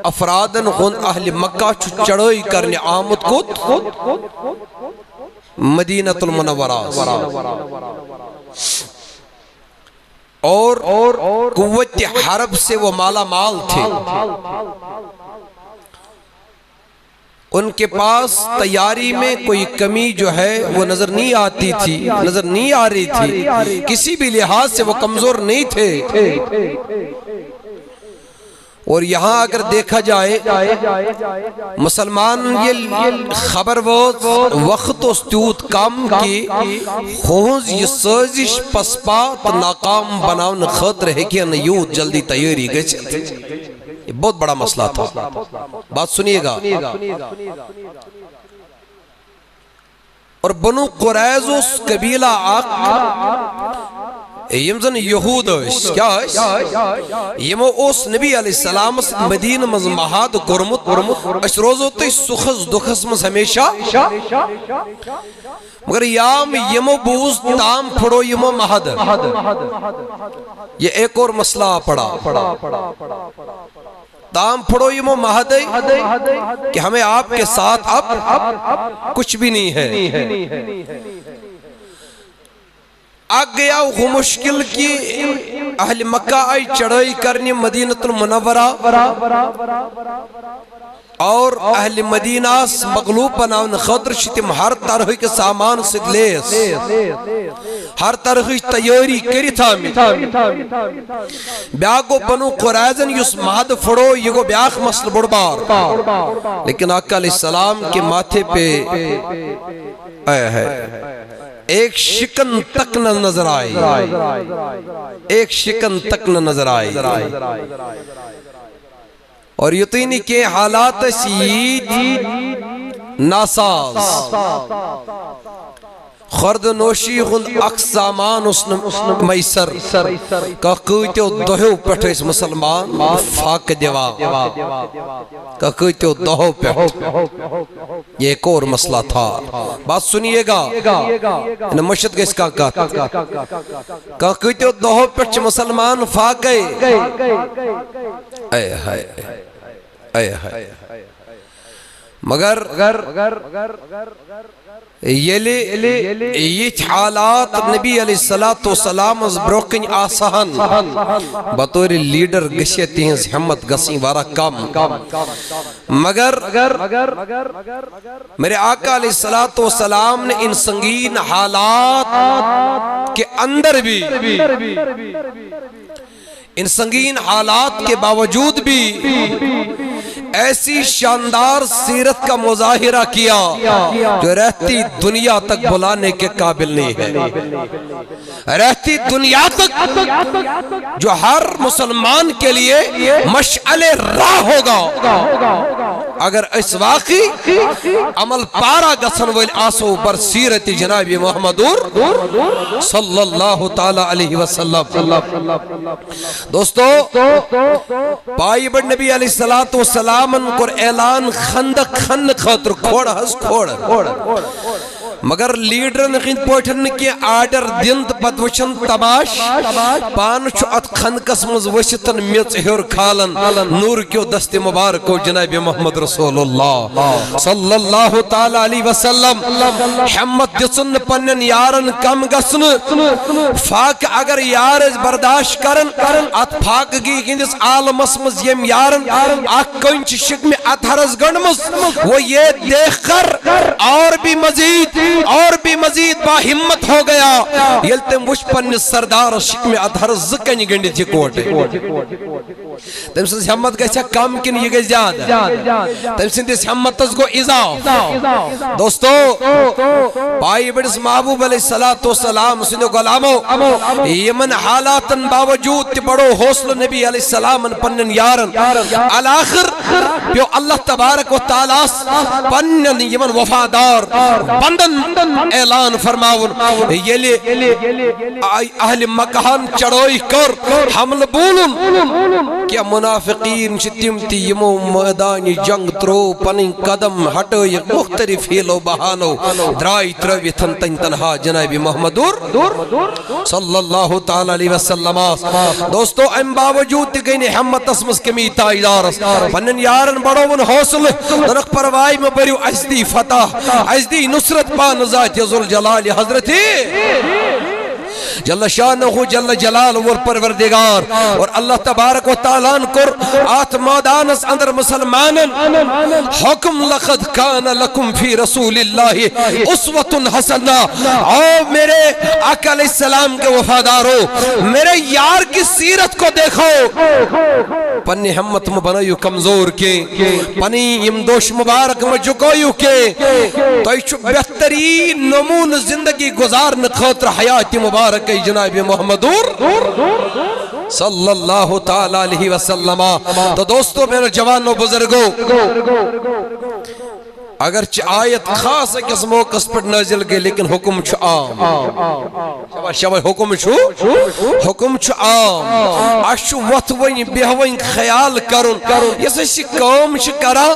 افرادن ہن اہل مکہ چڑھائی کرنے آمد کت مدینہ المنورہ اور قوت حرب سے وہ مالا مال تھے ان کے پاس تیاری میں کوئی کمی جو ہے وہ نظر نہیں آتی تھی نظر نہیں آ رہی تھی کسی بھی لحاظ سے وہ کمزور نہیں تھے اور یہاں اگر دیکھا جائے مسلمان یہ خبر وقت استیوت کام کی خوز یہ سازش پسپات ناکام بناون خطر ہے کہ نیوت جلدی تیاری گئے یہ بہت بڑا مسئلہ تھا بات سنیے گا اور بنو قریظ اس قبیلہ یمزن یہود کیا یمو اس نبی علیہ السلام مدینہ مز مہاد کرمت اس روزو تی سخص دکھس مز ہمیشہ مگر یام یمو بوز تام پھڑو یمو مہد یہ ایک اور مسئلہ پڑا تام پھڑو یمو مہد کہ ہمیں آپ کے ساتھ اب کچھ بھی نہیں ہے آگ گیا وہ مشکل کی اہل مکہ آئی چڑھائی کرنی مدینہ المنورہ اور اہل مدینہ مغلوب بناون خطر شتم ہر طرح کے سامان سے لیس ہر طرح تیاری کری تھا بیاگو بنو قریظن یس مہد فڑو یہ گو بیاخ مسل بڑبار لیکن آقا علیہ السلام کے ماتھے پہ آیا ہے ایک شکن تک نہ نظر آئی ایک شکن تک نہ نظر آئی اور یقینی کے حالات سید ناساز خرد نوشی خند اقسامان اسن میسر کہ کہتیو دہو پیٹھ اس مسلمان فاق دیوا کہ کہتیو دہو پیٹھ یہ ایک اور مسئلہ تھا بات سنیے گا انہیں مشہد گئے اس کا کہتا کہ کہتیو دہو پیٹھ مسلمان فاق اے ہائے مگر یہ حالات نبی علیہ السلام از بروکن آسان بطور لیڈر گشیتی ہیں ہمت گسیں وارا کم مگر میرے آقا علیہ السلام نے ان سنگین حالات کے اندر بھی ان سنگین حالات کے باوجود بھی ایسی شاندار سیرت کا مظاہرہ کیا جو رہتی دنیا تک بلانے کے قابل نہیں ہے رہتی دنیا تک جو ہر مسلمان کے لیے مشعل راہ ہوگا اگر اس واقعی عمل پارا گسن ویل آسو بر سیرت جناب محمد صلی اللہ تعالی علیہ وسلم دوستو پائی بڑھ نبی علیہ السلام کو اعلان خندق خاطر کھوڑ ہز کھوڑ مگر لیڈر نخین پوٹھن کی آرڈر دند بدوچن تماش پان چھو ات خندقس مز وشتن میچ ہور کھالن نور کیو دست مبارکو جناب محمد رسول اللہ صلی اللہ تعالی علیہ وسلم حمد دسن پنن یارن کم گسن فاق اگر یار برداشت کرن ات فاق گی ہندس عالم اسمز یم یارن اک کنچ شکم اتھرز گنمز وہ یہ دیکھ کر اور بھی مزید با ہمت ہو گیا یلتے مجھ پن سردار شکم ادھر زکن گنڈی تھی کوٹے تم سے ہمت گئے کم کن یہ گئے زیادہ تم سے ہمت گو اضاف دوستو پائی بڑس محبوب علیہ السلام سنو غلامو یمن حالاتن باوجود تی بڑو حوصل نبی علیہ السلام پنن یارن الاخر پیو اللہ تبارک و تعالی پنن یمن وفادار بندن اعلان فرماون یلی اہل مکہن چڑوئی کر حمل بولن کیا منافقین تم تی یمو میدان جنگ ترو پنن قدم ہٹو یہ مختلف ہیلو بہانو درائی تروی تن تنہا جناب محمد صلی اللہ تعالی علیہ وسلم دوستو ام باوجود تگین ہمت اسمس کمی تائیدارس پنن یارن بڑون حوصل درخ پروائی میں بریو ازدی فتح ازدی نصرت پان ذات ذوالجلال حضرتی جل شانہ جل جلال اور پروردگار اور اللہ تبارک و تعالیٰ کر آت مادانس اندر مسلمان حکم لقد کان لکم فی رسول اللہ اسوۃ حسنہ آؤ میرے آقا علیہ السلام کے وفادارو میرے یار کی سیرت کو دیکھو پنی ہمت مبنیو کمزور کے پنی امدوش مبارک مجھکویو کے تو ایچو بہترین نمون زندگی گزارن خاطر حیات مبارک جناب محمد صلی اللہ تعالی علیہ وسلم تو دوستو میرے جوانو بزرگو اگرچہ آیت خاص کس موقع پر نازل گئی لیکن حکم چھو عام شبہ حکم چھو عام اشو وطوین بیہوین خیال کرن یہ سے قوم چھ کرا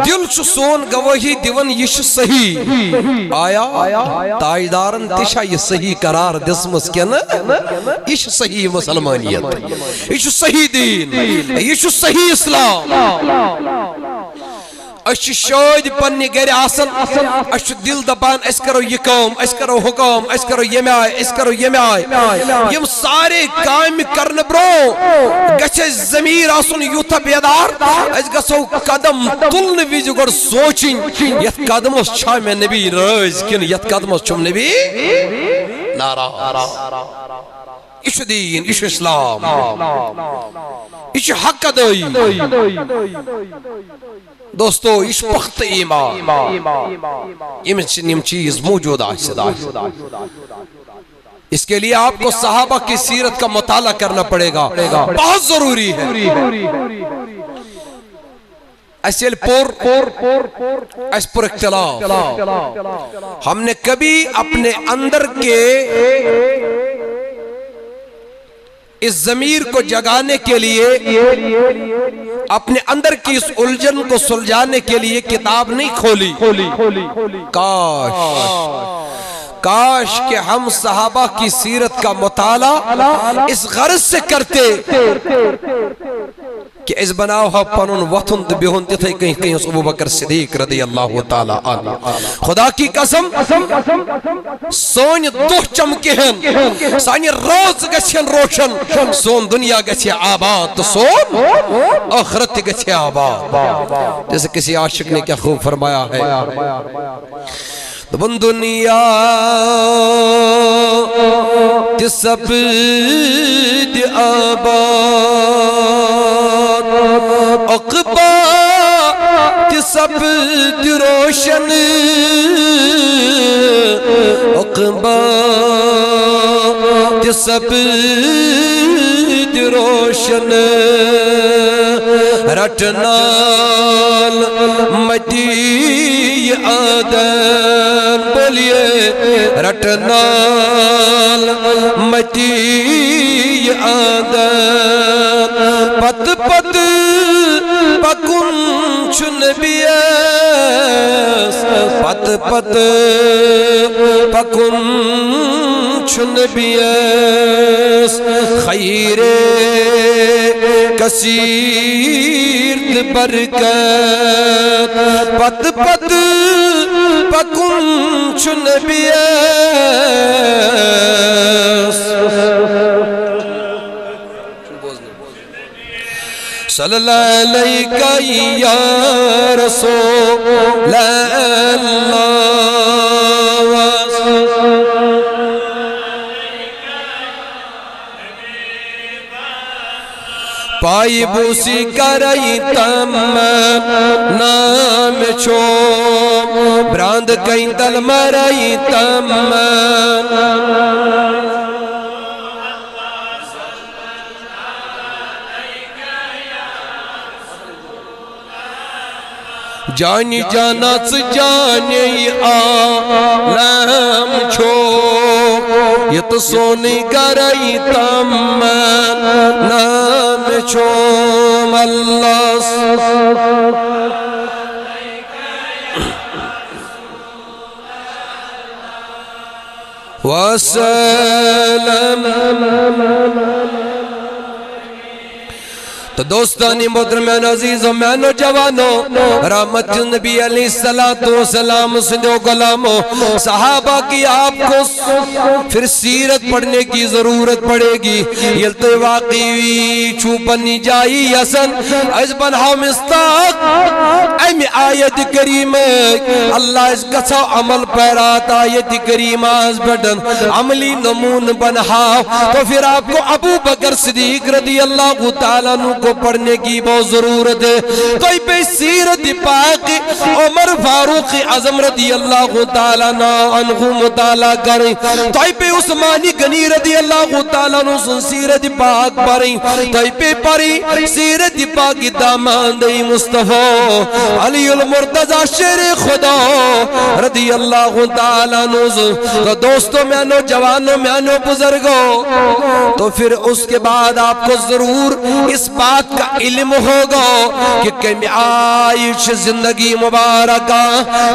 دل چھ سون گواہی دیون یہ چھ صحیح آیا تائیدارن تشا یہ صحیح قرار دسمس کیا نا یہ چھ صحیح مسلمانیت یہ چھ صحیح دین یہ چھ صحیح اسلام اچھ شاید پنی گھر آسن اچھ دل دبان اس کرو یہ کام اس کرو حکام اس کرو یہ میں آئے اس کرو یہ میں آئے یم سارے کام کرن برو گچھے زمیر آسن یوتھا بیدار اس گسو قدم تلن ویج گر سوچیں یت قدم اس چھا میں نبی رائز کن یت قدم اس چھم نبی ناراض اش دین اش اسلام اش حق دائی دوستو اس پخت ایمان یہ چیز موجود آئے اس کے لیے آپ کو صحابہ کی سیرت کا مطالعہ کرنا پڑے گا بہت ضروری ہے ایسیل اس پر اختلاف ہم نے کبھی اپنے اندر کے اس ضمیر کو جگانے کے لیے اپنے اندر کی اس الجھن کو سلجھانے کے لیے کتاب نہیں کھولی کاش کہ ہم صحابہ کی سیرت کا مطالعہ اس غرض سے کرتے کہ اس بناو ہا پنن وطن بیہن تیتھے کہیں کہیں ابو بکر صدیق رضی اللہ تعالیٰ عنہ خدا کی قسم سون دو چمکے ہیں سانی روز گچھن روشن سون دنیا گچھے آباد سون آخرت گچھے آباد جیسے کسی عاشق نے کیا خوب فرمایا ہے دبن دنیا تسب دی آباد عقبہ تسب دی روشن عقبہ تسب دی روشن رٹنال مدی آدن بولیے رٹنال مدی آدن پت پت پکن چن بیس پت پت پکن چن بیس خیر کثیر برکت پت پت پکن چن بیس صلی اللہ علیہ یا رسول اللہ پائی بوسی کرائی تم نام چھو براند کئی دل مرائی تم جانی جانا سے جانی عالم چھو یہ تو سونی گرائی تمام چھو اللہ وسلم. تو دوستانی محترمین عزیز و مینو جوانو رحمت نبی علیہ السلام سنو غلامو صحابہ کی آپ کو پھر سیرت پڑھنے کی ضرورت پڑے گی یلتے واقعی چوپنی جائی یسن از بنہا مستاق ایم آیت کریم اللہ اس کسا عمل پیرات آیت کریم آز بڑھن عملی نمون بنہا تو پھر آپ کو ابو بکر صدیق رضی اللہ تعالیٰ کو پڑھنے کی بہت ضرورت ہے تو پہ سیرت پاک عمر فاروق اعظم رضی اللہ تعالیٰ عنہ مطالعہ کریں تو پہ عثمانی غنی رضی اللہ تعالیٰ عنہ سیرت پاک پڑھیں تو پہ پڑھی سیرت پاک دامان مصطفیٰ علی المرتضی شیر خدا رضی اللہ تعالیٰ عنہ. تو دوستوں میں جوانوں میں بزرگوں تو پھر اس کے بعد آپ کو ضرور اس بات کا علم ہوگا کہ کمی عائش زندگی مبارکہ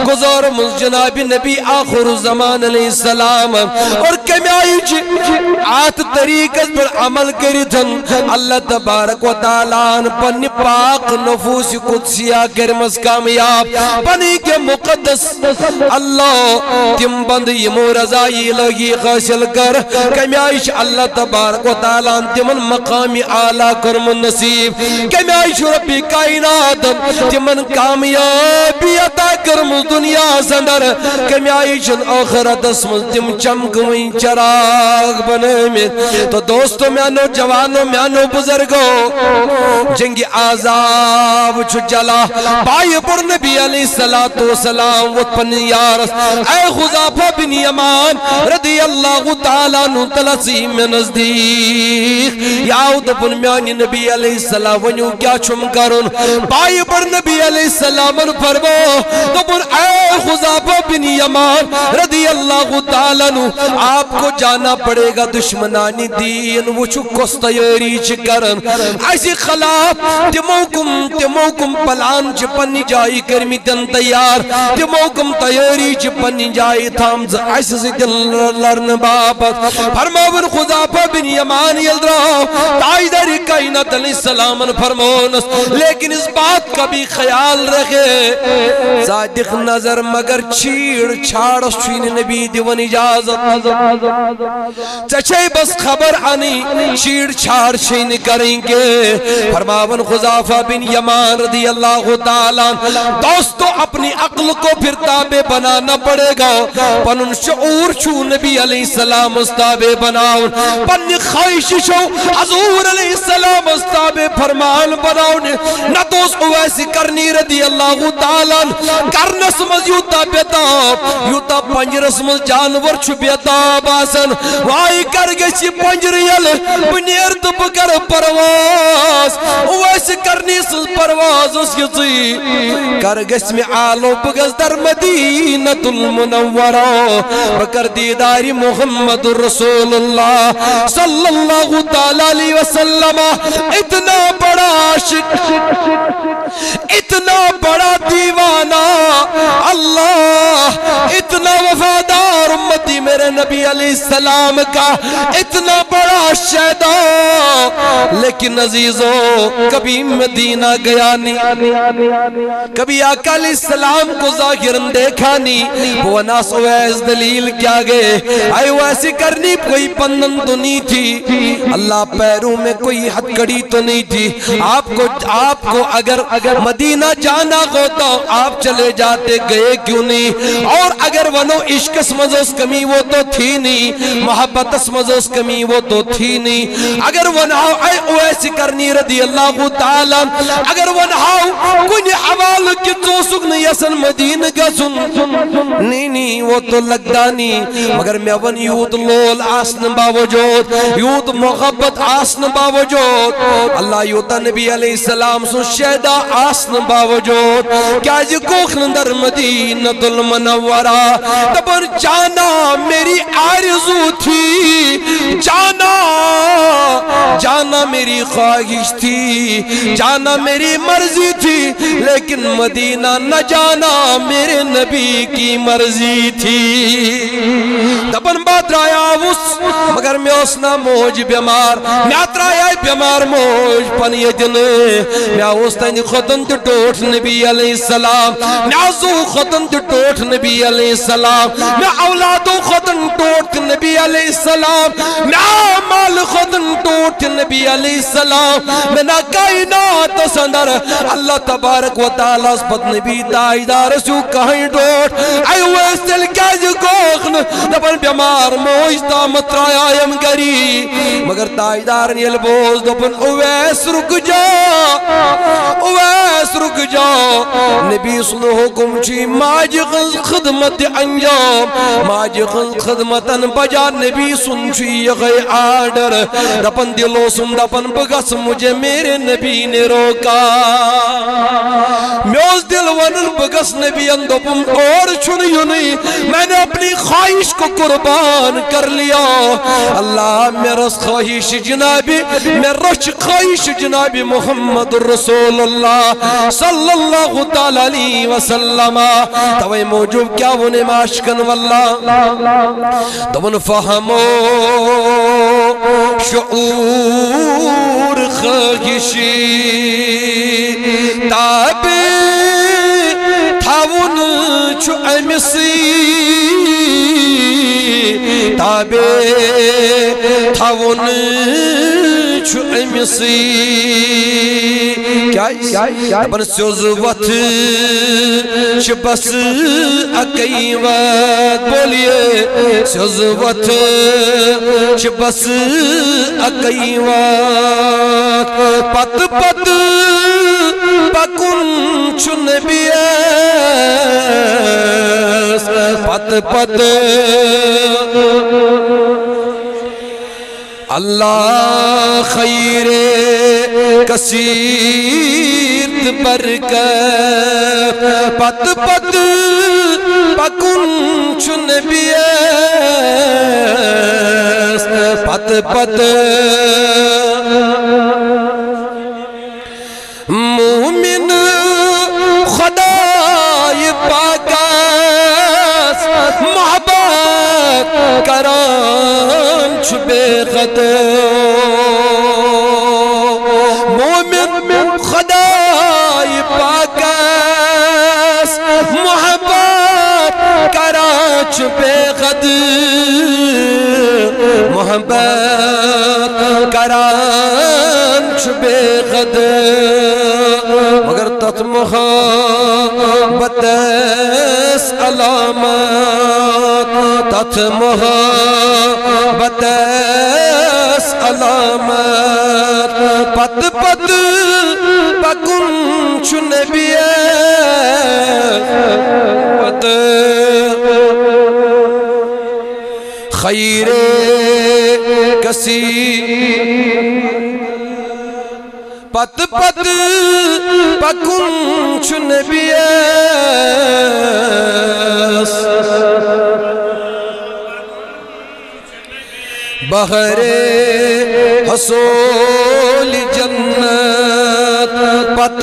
گزار جناب نبی آخر زمان علیہ السلام اور کمی عائش آت طریقت پر عمل کریتن اللہ تبارک و تعالیٰ پن پاک نفوس قدسیہ کرمز کامیاب پنی کے مقدس اللہ تم بند یمو رضائی لگی خاشل کر کمی عائش اللہ تبارک و تعالیٰ تمن مقامی اعلیٰ کرم نصیب کمی عائش ربی کائنات تمن کامیابی عطا کرم دنیا سندر کمی عائش آخرت اسم تم چمکویں چراغ بنے میں. تو دوستوں میں جوانوں میں بزرگوں جنگی عذاب چھو جلا بائی پر نبی علیہ السلام وطپن یارس اے خضافہ بن یمان رضی اللہ تعالیٰ عنہ تلسیم میں نزدیک یاؤد بن میانی نبی علیہ السلام ونیو کیا چھم کرن بائی پر نبی علیہ السلام فرمو تو پر اے خضافہ بن یمان رضی اللہ تعالیٰ عنہ آپ کو جانا پڑے گا دشمنانی دین وہ چھو کس تیاری چکرن ایسی خلاف تموکم پلان چپنی جائی کرمی دن تیار تموکم تیاری چپنی جائی تھامز ایسی سے دل لرن بابت فرماون خضافہ بن یمان یلدراؤ تائیدر کائنات علیہ السلام فرمونس لیکن اس بات کا بھی خیال رکھے صادق نظر مگر چیڑ چھاڑ چھین نبی دیون اجازت چچے بس خبر آنی چیڑ چھاڑ چھین کریں گے فرماون خضافہ بن یمان رضی اللہ تعالیٰ دوستو اپنی عقل کو پھر تابع بنانا پڑے گا پنن شعور چھو نبی علیہ السلام استابع بناؤن پن خواہش چھو حضور علیہ السلام استابع فرمان بناؤن نہ دوست اویسی کرنی رضی اللہ تعالیٰ کرنس مز یوتا بیتاب یوتا پنجرس مز جانور چھو بیتاب آسن وائی کر گیسی پنجریل بنیر تو بکر پرواز اویسی کرنی سز پرواز اس کسی کر گیس میں آلو بگز در مدینة المنورہ بکر دیداری محمد رسول اللہ صلی اللہ تعالیٰ علیہ وسلم اتنا بڑا عاشق اتنا بڑا دیوانہ اللہ اتنا وفادار امتی میرے نبی علیہ السلام کا اتنا بڑا شہدہ لیکن عزیزو کبھی مدینہ گیا نہیں کبھی آقا علیہ السلام کو ظاہراً دیکھا نہیں وہ ناس ویس دلیل کیا گئے آئے ویسی کرنی کوئی پندن تو نہیں تھی اللہ پیروں میں کوئی حد کڑی تو نہیں تھی آپ کو اگر مدینہ جانا ہوتا آپ چلے جاتے گئے کیوں نہیں اور اگر ونو عشق سمجھوس کمی وہ تو تھی نہیں محبت اسمز کمی وہ تو تھی نہیں اگر ونہاو اے اویس کرنی رضی اللہ تعالیٰ اگر ونہاو کنی حوال کی توسک نیسن مدین گسن نہیں وہ تو لگتا نہیں مگر میں ون یوت لول آسن باوجود یوت محبت آسن باوجود اللہ یوتا نبی علیہ السلام سن شہدہ آسن باوجود کیا جی کوکھن در مدینۃ المنورہ تبر جانا میری آرزو تھی جانا میری خواہش تھی جانا میری مرضی تھی لیکن مدینہ نہ جانا میرے نبی کی مرضی تھی دبن بات رایا اس مگر میں اسنا موج بیمار میں اترایا بیمار موج پنی دن میں اوستانی خطن تی ٹوٹ نبی علیہ السلام میں عزو خطن تی ٹوٹ نبی علیہ السلام میں اولادو خطن ٹوٹ نبی علیہ السلام میں مال خطن ٹوٹ نبی علیہ السلام میں نا کائنات سندر اللہ تبارک و تعالیٰ سپت نبی دائیدار سو کہیں ٹوٹ اے ویستل کیا جو کوخن دبن بیمار موج دامت رایایم گری مگر دائیدار نیل بوز دبن اویس رک جا نبی صلی حکم چی ماجی خدمت انجام ماجی خدمتن بجا نبی سن چی یغی آڈر دپن دلو سن دپن بگس مجھے میرے نبی نے روکا میوز دل ونن بگس نبی اندپن اور چھن یونی میں نے اپنی خواہش کو قربان کر لیا اللہ میرا خواہش جنابی میرا خواہش جنابی محمد رسول اللہ صلی اللہ تعالی علیہ وسلم توئی موجود کیا وہ نماشکن واللہ تو فہمو شعور خواہشی تابی تھاون چھو امسی تابی تھاون چھو امسی کیا بن سوزوت شبس اکی وقت بولیے سوزوت شبس اکی وقت پت پکن چھن بیس پت اللہ خیر کثیر برکت پت پکن چھن بیس پت مومن خدای پاکاس محبت کران چھبے خط مومن خدای پاکاس محبت کران چھبے خط محبت کران چھبے خط مگر تت محبت اس علامات تت محبت اس علامات پت پکن چھن بیس پت خیر کثیر پت پکن چھن بیس بہر حصول جنت پت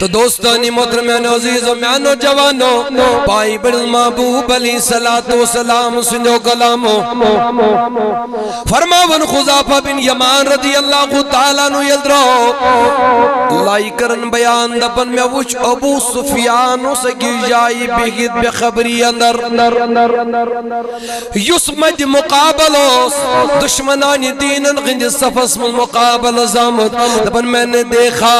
تو دوستانی محترمین عزیز و میانو جوانو پائی بڑ محبوب علیہ السلام سنو کلامو فرماون خزافہ بن یمان رضی اللہ تعالیٰ نو یلدرو لائی کرن بیان دپن میں وچ ابو سفیانو سکی جائی بگید بخبری اندر یسمد مقابلوس دشمنانی دینن غنج صفص من مقابل زامد دپن میں نے دیکھا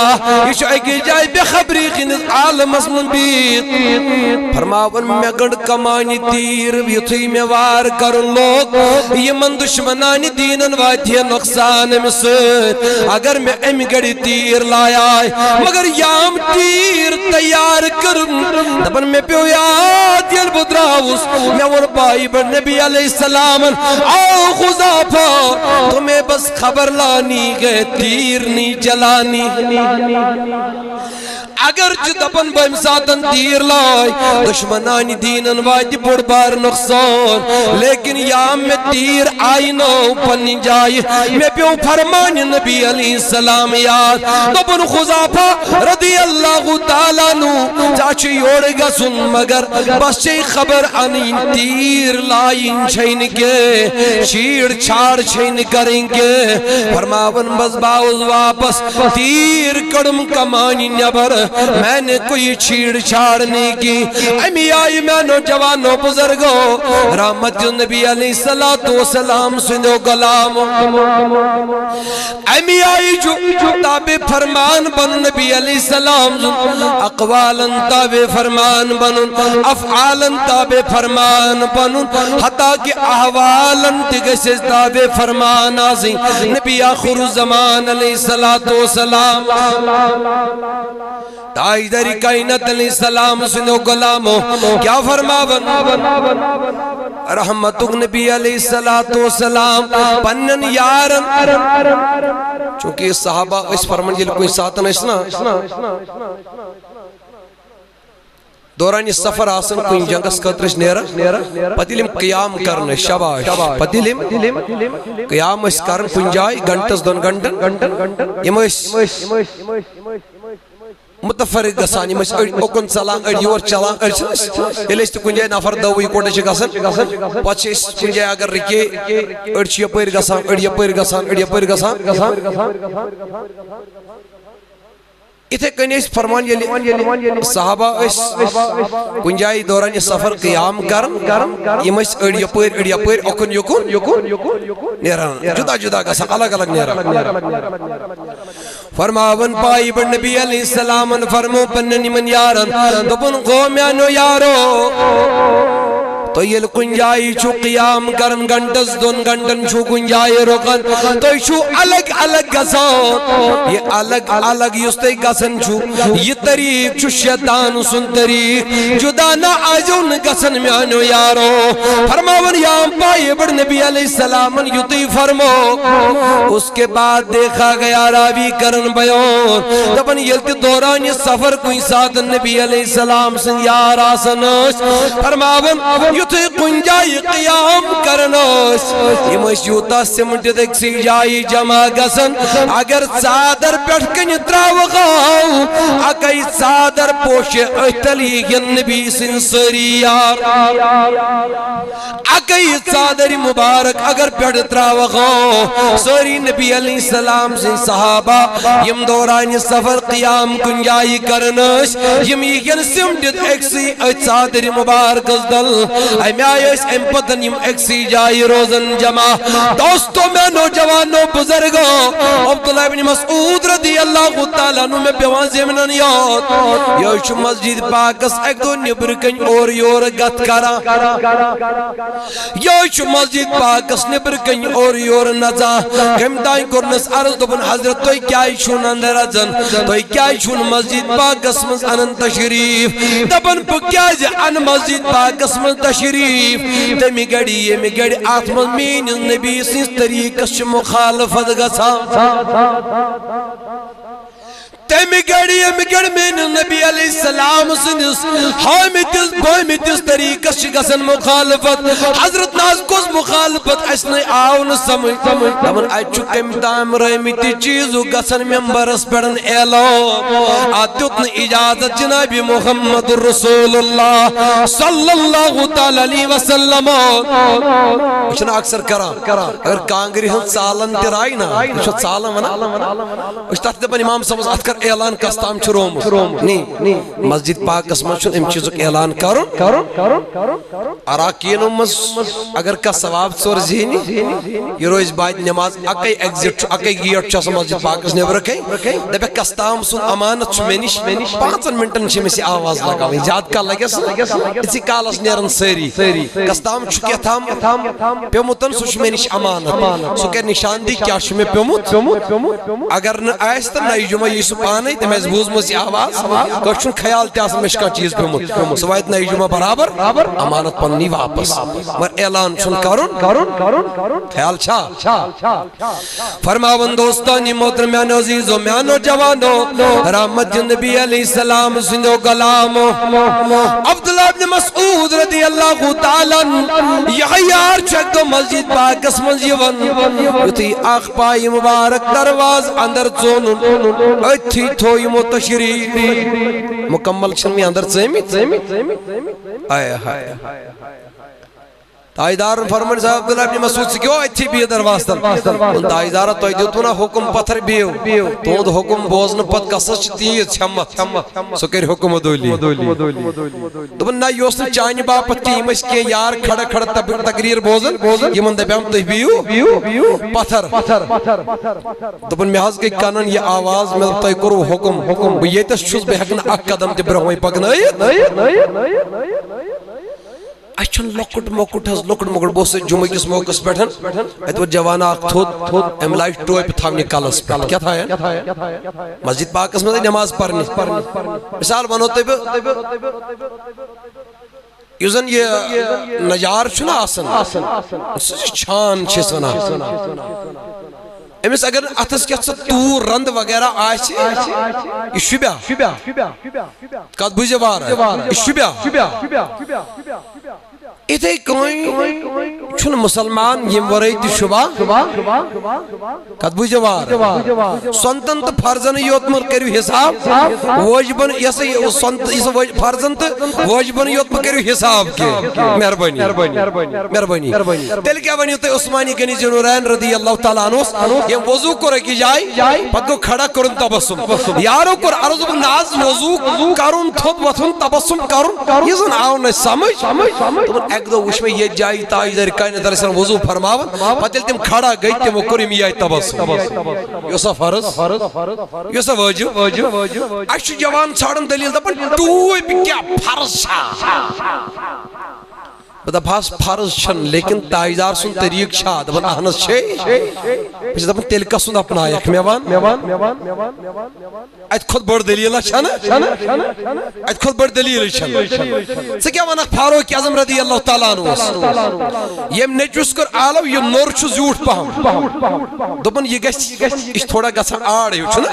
یہ شاکی جائی بخبری غنج عالم اسمن بیت فرماون میں گڑ کمانی تیر یتھی میں وار کرن لوگ یہ من دشمنانی دینن واتی نقصان مسد اگر میں ام گڑی تیر لایا مگر یام تیر تیار کرن دپن میں پیو یاد یل بدراؤس میں ور بائی بڑ نبی علیہ السلام آو خزافہ تمہیں بس خبر لانی گئے تیر نہیں چلانی اگر دپن بہم ساتن تیر لائی دشمنانی دینن واجی بڑ بار نقصان لیکن یام میں تیر آئی نو پنی جائی میں پیو فرمان نبی علیہ السلام یاد دپن خزافہ رضی اللہ تعالیٰ نو چاچی یوڑ گا سن مگر بس چی خبر آنین تیر لائیں چھین کے شیڑ چھاڑ چھین کریں گے فرماون بس باؤز واپس تیر کڑم کمانی نبر میں نے کوئی چھیڑ چھاڑ نہیں کی امی آئی میں نوجوانوں بزرگوں رحمت نبی علیہ السلام سنو کلام امی آئی جو تابع فرمان بن نبی علیہ السلام اقوالا تابع فرمان بن افعالا تابع فرمان بن حتیٰ کہ احوالا تگسز تابع فرمان آزیں نبی آخر زمان علیہ السلام تاجدری کائنات علیہ السلام سنو کلامو کیا فرماون رحمتک نبی علیہ السلام پنن یارن چونکہ صحابہ اس فرمان جل کوئی ساتن اسنا دورانی سفر آسن کوئی جنگس قطرش نیرہ پتیلیم قیام کرنے شباش پتیلیم قیام اس کرن پنجائی گھنٹس دون گھنٹن یہ متفرق گسان یہ مجھ اوکن چلان اڑ یور چلان اڑ اس کن جائے نفر دوئی کوٹے چھ گسن پچھ اس کن جائے اگر رکے اڑ چھ یپر گسان اڑ یپر گسان اڑ یپر گسان اتھے کنی اس فرمان یلی صحابہ اس کنجائی دوران سفر قیام کرن یہ مجھ اڑ یپر اکن یکن نیران جدا جدا گسان الگ الگ نیران فرماون پائی بڑ نبی علیہ السلام فرمو پننی من یارن دپن قومیانو یارو تو یہ کنجائی چھو قیام کرن گھنٹس دون گھنٹن چھو کنجائی رکن تو چھو الگ الگ گسان یہ الگ الگ یستے گسن چھو یہ طریق چھو شیطان سن طریق جدا نہ آجون گسن میانو یارو فرماون یام پائی بڑ نبی علیہ السلام یتی فرمو اس کے بعد دیکھا گیا راوی کرن بیون دبن یلتی دوران یہ سفر کوئی ساتھ نبی علیہ السلام سن یار آسنش فرماون یوتے کنجائی قیام کرنوش یہ مشیوتا سمٹ دیکھ سی جائی جمع گسن اگر صادر پیٹھ کنی تراوغاو اگئی صادر پوش احتلی نبی سن سریار اگئی صادر مبارک اگر پیٹھ تراوغاو سوری نبی علیہ السلام سن صحابہ یم دوران سفر قیام کنجائی کرنوش یم یہ سمٹ دیکھ سی صادر مبارک دل ایم آئیس ام پتن یم ایکسی جائی روزن جمع دوستوں میں نوجوانوں بزرگوں عبداللہ ابن مسعود رضی اللہ تعالیٰ نو میں پیوان زمنان یاد یوش مسجد پاکس ایک دو نبرکن اور یور گت کرا یوش مسجد پاکس نبرکن اور یور نزا کم دائیں کرنس عرض دبن حضرت توی کیائی شون اندر ازن توی کیائی شون مسجد پاکس من انن تشریف دبن پکیاج ان مسجد پاکس من تشریف تمی گڑی آتمن مین نبی سنس طریقش مخالفت گسا تیمی گڑی امگڑ میں نبی علیہ السلام سنس حامدس بویمتس طریقس شگسن مخالفت حضرت ناز کس مخالفت اسنے آون سمجھ دمن اچھو کم تام رحمتی چیزو گسن ممبرس پڑن اعلان آتیتن اجازت جناب محمد رسول اللہ صلی اللہ تعالی علیہ وسلم اچھنا اکثر کرا اگر کانگری ہن سالن ترائی نا اچھت سالن ونا اچھتا دبن امام سمجھ ات کر اعلان کستام چھروم نہیں مسجد پاک اسمان چھن ام چیزک اعلان کرن اراکین امس اگر کا ثواب ژور زینی یہ روز بعد نماز اکی ایگزٹ اکی گیٹ چھ مسجد پاک اس نیبر کئی دبے کستام سن امانت چھ منش 5 منٹن چھ مسی آواز لگاوی زیاد کا لگس اسی کالس نیرن سری کستام چھ کیا تھام پیمتن سو چھ منش امانت سو کہ نشان دی کیا چھ میں پیمت اگر نہ ایست نہ جمعہ یسو پانے تے میں بوز مسی آواز کچھ خیال تے اس مشکا چیز پیمت سوایت نہ جمعہ برابر امانت پنی واپس مر اعلان سن کرن خیال چھا فرماون دوستانی محترمیان عزیزو میانو جوانو رحمت نبی علیہ السلام سندو غلام عبداللہ ابن مسعود رضی اللہ تعالی یحیار چک دو مسجد پاک اسمن جیون یتی آخ پائی مبارک درواز اندر چونن اتھی تھوئی متشریف مکمل چھنمی اندر چیمیت آئے ہائے تائیدار فرمان صاحب عبداللہ ابن مسعود سے کیوں اچھی بھی دروازتن ان تائیدارہ تو ایدیو تو نا حکم پتھر بیو تو ان حکم بوزن پت کسچ تیز چھمت سو کر حکم دولی تو بنا یوسن چانی باپت کی امش کے یار کھڑا کھڑا تقریر بوزن یہ من دے پیام تو بیو پتھر تو بن محاظ کے کانن یہ آواز میں تو کرو حکم یہ تشوز بے حقن اک قدم تے برہوئی پکنائیت اچھن لکٹ مکٹ ہز لکٹ مکٹ بہت سے جمعہ کس موقع اس بیٹھن ایت وہ جوانا آگ تھوت املائی ٹوئے پہ تھاونی کالس پہ کیا تھا ہے مسجد پاک اس میں نماز پڑھنی مثال بنوتے پہ یوزن یہ نجار چھنا آسن چھان چھس ونا امیس اگر اتس کیا تور رند وغیرہ آئیسی یہ شبیہ کات بوجھے وار ہے یہ شبیہ اتھے کوئی چھن مسلمان یم ورائیتی شبہ کات بوجھے وار سنتن تو فرزن یوت مر کریو حساب واجبن فرزن تو واجبن یوت مر کریو حساب کے مہربانی تیل کیا بنی ہوتے عثمانی کنی جنورین رضی اللہ تعالیٰ عنہ یہ وضو کو رکی جائے پت کو کھڑا کرن تبسم یارو کر عرض ناز وضو کرن تھوت وطن تبسم کرن یہ زن آؤن سمجھ ایک دو وش میں یہ جائی تاج در کائنات علیہ السلام وضو فرماون پتل تم کھڑا گئی تم کریم یہ تبسم یوسا فرض یوسا واجب اچھ جوان چھاڑن دلیل دپن ٹوئی بھی کیا فرض بدا بھاس فرض چھن لیکن تاجدار سن طریق چھا دبن احنس چھے پیچھے دبن تلکہ سن اپنا یک میوان ایت خود بڑھ دلیلہ چھنا ایت خود بڑھ دلیلہ چھنا سکیا ونک فاروق اعظم رضی اللہ تعالیٰ عنہ یہ نیچوس کر آلو یہ نور چھو زیوٹ پہم دبن یہ گشت اس تھوڑا گسا آڑے ہو چھنا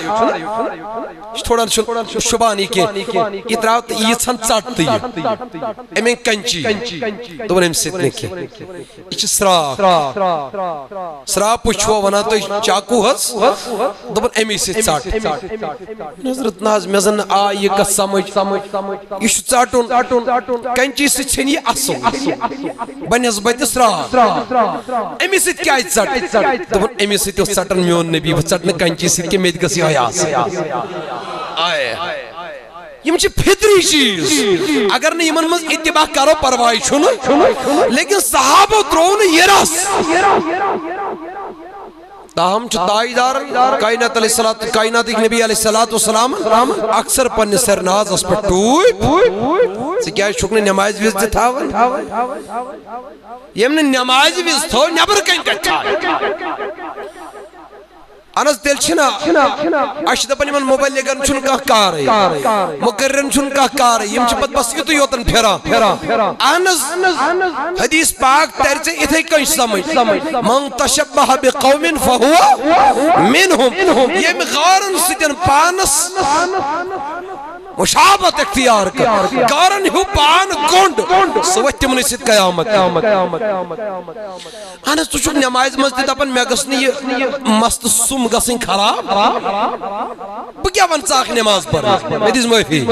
اس تھوڑا شبانی کے اتراؤت یہ چھن چاٹتی امین کنچی دبن ام سیت نکی اچھ سرا پوچھو ونا تو چاکو ہس دبن امی سیت چاٹ نظرت ناز میزن آئی کا سمجھ یہ چاٹون کنچی سے چھنی اسو بنسبت سرا امی سیت کیا چاٹ دبن امی سیت چاٹن میون نبی وہ چاٹن کنچی سیت کے مید گسی آیاس آئے یہ مجھے فطری چیز اگر نہیں من مز اتباع کرو پروائی چھنو لیکن صحابہ درون یہ رس تاہم چھ تائیدار کائنات علیہ السلام کائنات ایک نبی علیہ السلام اکثر پن سرناز اس پر ٹوئی سے کیا شکر نماز ویز دیتا یہ ہم نے نماز ویز تھو نبر کہیں کچھا انس تیل چھنا اشد پن من مبلغن چھن کا کار مقررن چھن کا کار یم چھ پت بس یتو یوتن پھرا انس حدیث پاک ترچے اتھے کن سمجھ من تشبہ بقوم فہو منہم یم غارن ستن پانس مشابت اختیار کر گارن ہو پان گونڈ سوچ تمنی ست قیامت انس تو چھک نماز مسجد اپن میں گسنی مست سم گسن خراب بہ کیا ون ژاک نماز پر میں دس معافی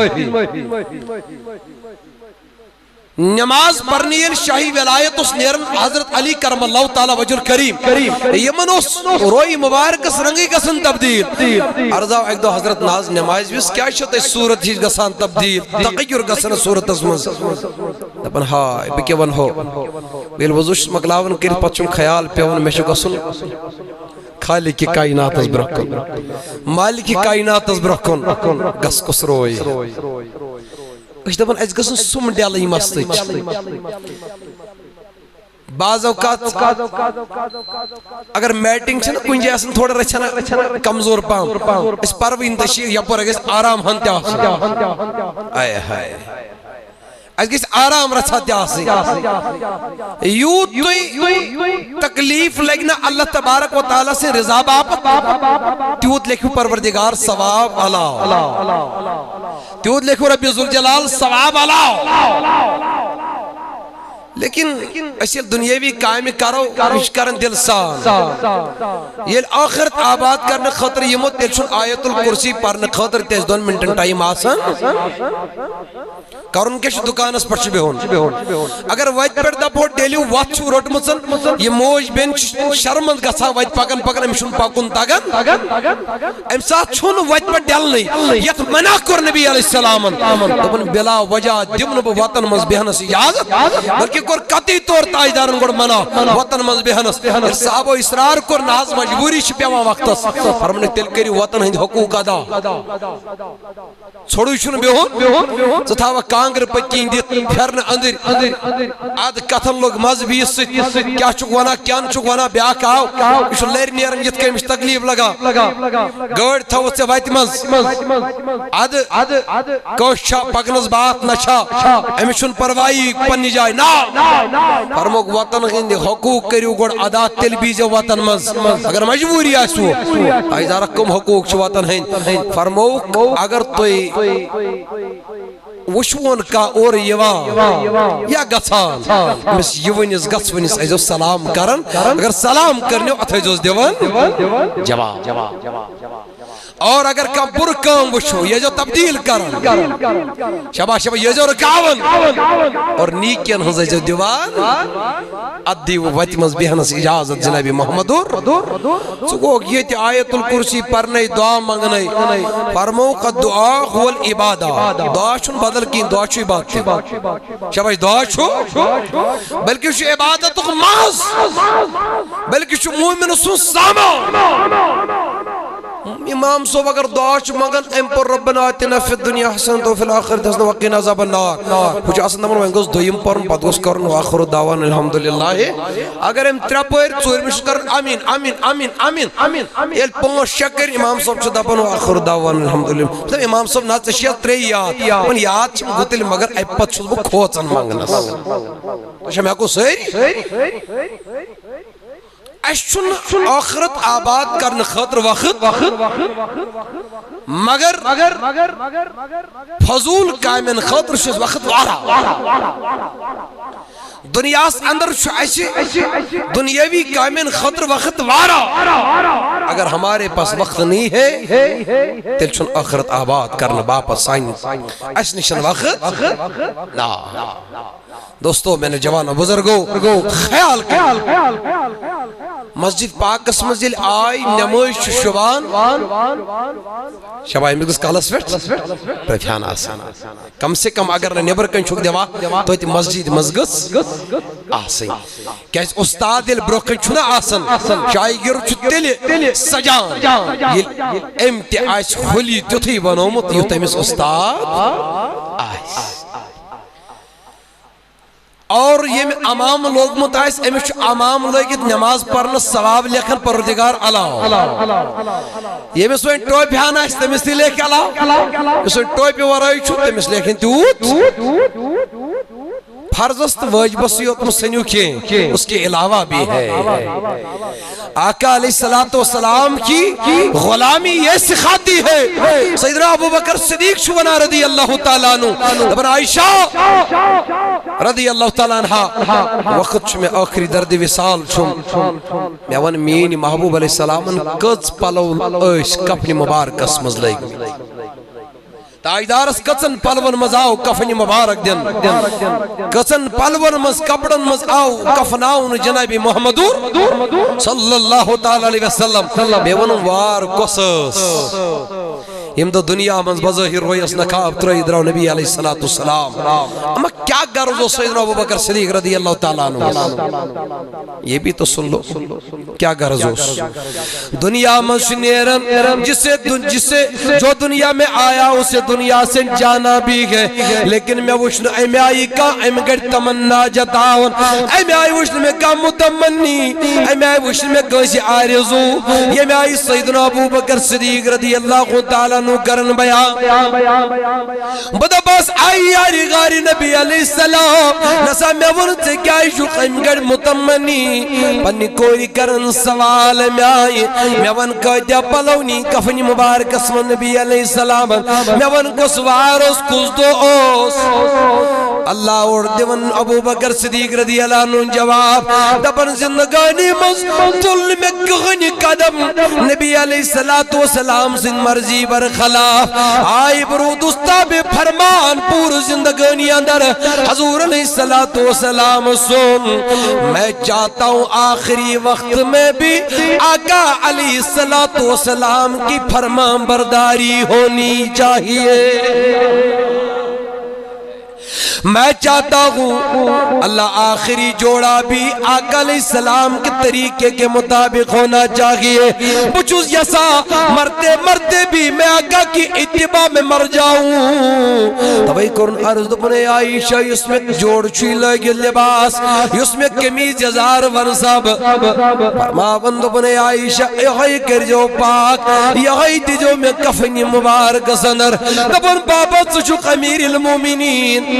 نماز پرنی شاہی ولایت اس نیرن حضرت علی کرم اللہ تعالی وجہ الکریم یمن اس روئی مبارک اس رنگی گسن تبدیل عرضاو ایک دو حضرت ناز نماز بیس کیا شتا ہے صورت ہی گسان تبدیل تغیر گسن صورت ازمز دپن ہائی بکی ون ہو بیل وضوش مقلاون کر پچھم خیال پیون میں شو گسن خالق کی کائنات از برکن مالک کی کائنات از برکن گس کس روئی اس دپن اس گسن سم ڈیلی مستچ بعض اوقات اگر میٹنگ چھنا کن جائے اسن تھوڑا رچھنا کمزور پام اس پروین تشیر یا پر اگر آرام ہنتے آسن آئے ہائے اس گیس آرام رچھاتے آسی یوت توی تکلیف لگنا اللہ تبارک و تعالی سے رضا باپت تیوت لکھو پروردگار ثواب اللہ تیوت لکھو رب ذوالجلال ثواب اللہ لیکن اسی دنیاوی قائم کرو رش کرن دل سان یہ آخرت آباد کرنے خطر یمو تیل چھن آیت الکرسی پرنے خطر تیز 2 منٹن ٹائم آسان کرن کش دکان اس پرچ بے ہون اگر وائد پر دپو ڈیلیو وات چھو روٹ مچن یہ موج بین شرمند گسا وائد پاکن پاکن امشن پاکن تاگن امسات چھون وائد پر ڈیل نہیں یت منع کر نبی علیہ السلام دبن بلا وجہ دمن بو وطن مز بہنس اجازت بلکہ کور قطعی طور تاجدارن گوڑ منع وطن مز بہنس صحابہ اسرار کر ناز مجبوری شپیاں وقتس فرمنے تل کری وطن ہند حقوق ادا چھوڑو شن بہون ستاوہ کانگر پکین دیت پھرن اندر آد کتن لوگ مذہبی اس کیا چک وانا کیان چک وانا بیاک آو اس لیر نیرن جت کے مش تکلیف لگا گوڑ تھا اس سے وائت مز آد کوشا پکنز بات نشا امیشن پروائی پنی جائے نا فرموک وطن ہند حقوق کریو گوڑ ادا تل بیز وطن مز اگر مجبوری آسو ایزا رکم حقوق چھ وطن ہند فرموک اگر توی وشون کا اور یوا یا گسان مس یونس گسونس ایزو سلام کرن اگر سلام کرنیو اتھیزوز دیوان جواب اور اگر کا بر کام وشو یہ جو تبدیل کرن شبا یہ جو رکاون اور نیکین ہنز جو دیوان ادی و وطمز بہنس اجازت جناب محمدور سکو یہ تی آیت الکرسی پرنے دعا منگنے فرمو کا دعا هو العبادہ دعا شن بدل کی دعا شو عبادت شبا دعا شو بلکہ شو عبادت محض بلکہ شو مومن سن سامان امام صاحب اگر دعا چھ مگن ام پر ربنا آتنا فی الدنیا حسنت و فی الاخرت حسنت وقین عذاب النار کچھ اصلا نمبر وینگوز دویم پرن پدوس کرن و آخر دعوان الحمدللہ اگر ام ترپویر چور مشت کرن آمین آمین آمین آمین آمین ایل پونش شکر امام صاحب چھ دپن و آخر دعوان الحمدللہ مطلب امام صاحب نا چشیت تری یاد من یاد چھ گتل مگر ایپت چھو بو کھوچن مانگنس تو شمی اکو سیری اشن آخرت آباد کرن خطر وقت مگر فضول قائمن خطر شز وقت وارا دنیا اندر شو ایسی دنیاوی قائمن خطر وقت وارا اگر ہمارے پاس وقت نہیں ہے تل چن آخرت آباد کرن باپس سائن اس نشن وقت نا دوستو میں نے جوان و بزرگو خیال مسجد پاک اس مسجد آئی نموش شبان شبائی مگز کالس ویٹ پریفیان آسان کم سے کم اگر نیبر کن چھوک دیوا تو ایتی مسجد مزگز آسان کیا اس استاد دل بروکن چھونا آسان شائی گر چھو دل سجان یہ امتعاش خلی تیوتی بنومت یو تیمیس استاد آئیس اور یہ امام لوگ متعیس امیش امام لوگیت نماز پڑھنا ثواب لکھن پروردگار اللہ یہ میں سوئن ٹوپی آنا ہے تمس تی لیکھ اللہ یہ سوئن ٹوپی ورائی چھو تمس لیکھن تیوت فرضست واجبس یوت مسنیو کی اس کے علاوہ بھی ہے آقا علیہ السلام کی غلامی یہ سکھاتی ہے سیدنا ابو بکر صدیق شوانا رضی اللہ تعالیٰ عنہ ابن عائشہ رضی اللہ تعالیٰ عنہ وقت میں آخری درد وصال چھم میں ون مین محبوب علیہ السلام کچ پلو ایش کپنی مبارک اسمز لگ تاجدارس کچن پلون مز آو کفنی مبارک دن کچن پلون مز کپڑن مز آو کفناؤن جناب محمدور صلی اللہ تعالی علیہ وسلم بیون وار قصص یم دو دنیا منز بظاہر رویس نقاب ترائی دراؤ نبی علیہ السلام اما کیا گرزو سیدنا ابو بکر صدیق رضی اللہ تعالیٰ عنہ یہ بھی تو سن لو کیا گرزو دنیا منز نیرن جسے جو دنیا میں آیا اسے دنیا سے جانا بھی ہے لیکن میں وشن ایم آئی کا ایم گڑ تمنا جتاون ایم آئی وشن میں کا متمنی ایم آئی وشن میں کسی آرزو یہ میں آئی سیدنا ابو بکر صدیق رضی اللہ تعالیٰ نو کرن بیان بدا بس آئی آری غاری نبی علیہ السلام نسا میں ورد کیا شق ایم گڑ متمنی پنی کوئی کرن سوال میں آئی میں ون کا دیا پلونی کفنی مبارک اسم نبی علیہ السلام میں ون کو سوارس کس دو اوس اللہ اور دیون ابو بکر صدیق رضی اللہ عنہ جواب دبن زندگانی مز دل میں کغنی قدم نبی علیہ السلام سے مرضی برخلاف آئی برود استاب فرمان پور زندگانی اندر حضور علیہ السلام سن میں چاہتا ہوں آخری وقت میں بھی آقا علیہ السلام کی فرمان برداری ہونی چاہیے میں چاہتا ہوں اللہ آخری جوڑا بھی آقا علیہ السلام کے طریقے کے مطابق ہونا چاہیے بچوز یسا مرتے مرتے بھی میں آقا کی اتباع میں مر جاؤں تبائی کرن عرض دبنے عائشہ اس میں جوڑ چھوئی لگی لباس اس میں کمیز جزار ورساب فرماون دبنے عائشہ یہی کر جو پاک یہی دی جو میں کفنی مبارک سنر دبن بابا سچک امیر المومنین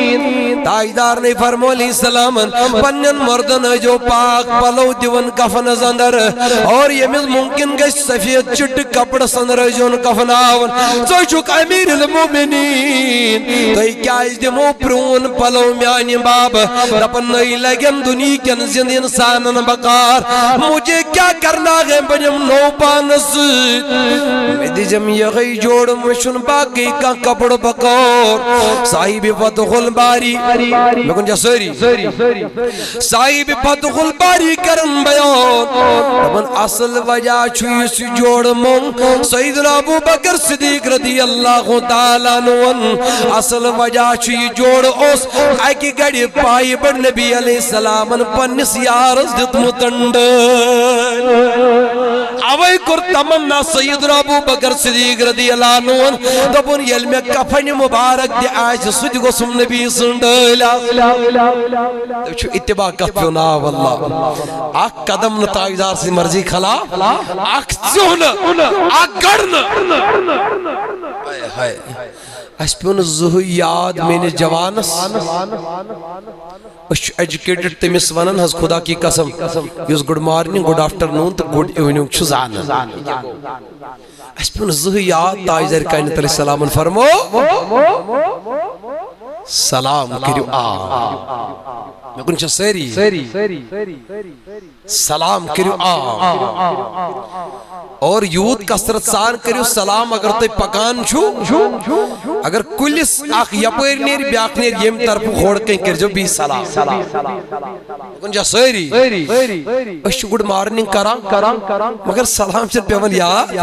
تاجدار نے فرمو علیہ السلام پنن مردن جو پاک پلو دیون کفن زندر اور یہ مز ممکن گئی سفید چٹ کپڑ سندر جون کفن آون سو چک امیر المومنین تو کیا اس دیمو پرون پلو میانی باب رپن نئی لگن دنی کن زند انسانن بقار مجھے کیا کرنا ہے بنیم نو پانس میں دی جم یغی جوڑ مشن باقی کا کپڑ بکور صاحب فتح الباری میں کن جا سری صاحب فتح الباری کرن بیان تبن اصل وجہ چھوئی سی جوڑ مون سیدنا ابو بکر صدیق رضی اللہ تعالیٰ نون اصل وجہ چھوئی جوڑ اس ایکی گڑی پائی بڑ نبی علیہ السلام پنس یارز دت متنڈ اوئی کر تمنا سیدنا ابو بکر صدیق رضی اللہ نون دبن یل میں کفن مبارک دی آج سد گسم نبی سندلا چھو اتباع کفنا واللہ آک قدم نتائیدار سی مرضی کھلا آک زون آک گڑن اس پیون زہو یاد میں نے جوانس اس ایجوکیٹڈ تیمیس ونن ہز خدا کی قسم یوز گوڑ مارننگ گوڑ آفٹرنون تو گوڑ ایوننگ چھو زانن اس پیون زہو یاد تائیدار کائنت علیہ السلام فرمو سلام کریو میں کنچہ سیری سلام کریو اور یود کسرت سان کریو سلام اگر تے پکان چھو اگر کلیس آخ یپیر نیر بیاک نیر یم طرف خوڑ کہیں کر جو بھی سلام کنچہ سیری اشو گوڑ مارننگ کران مگر سلام سے پیون یاد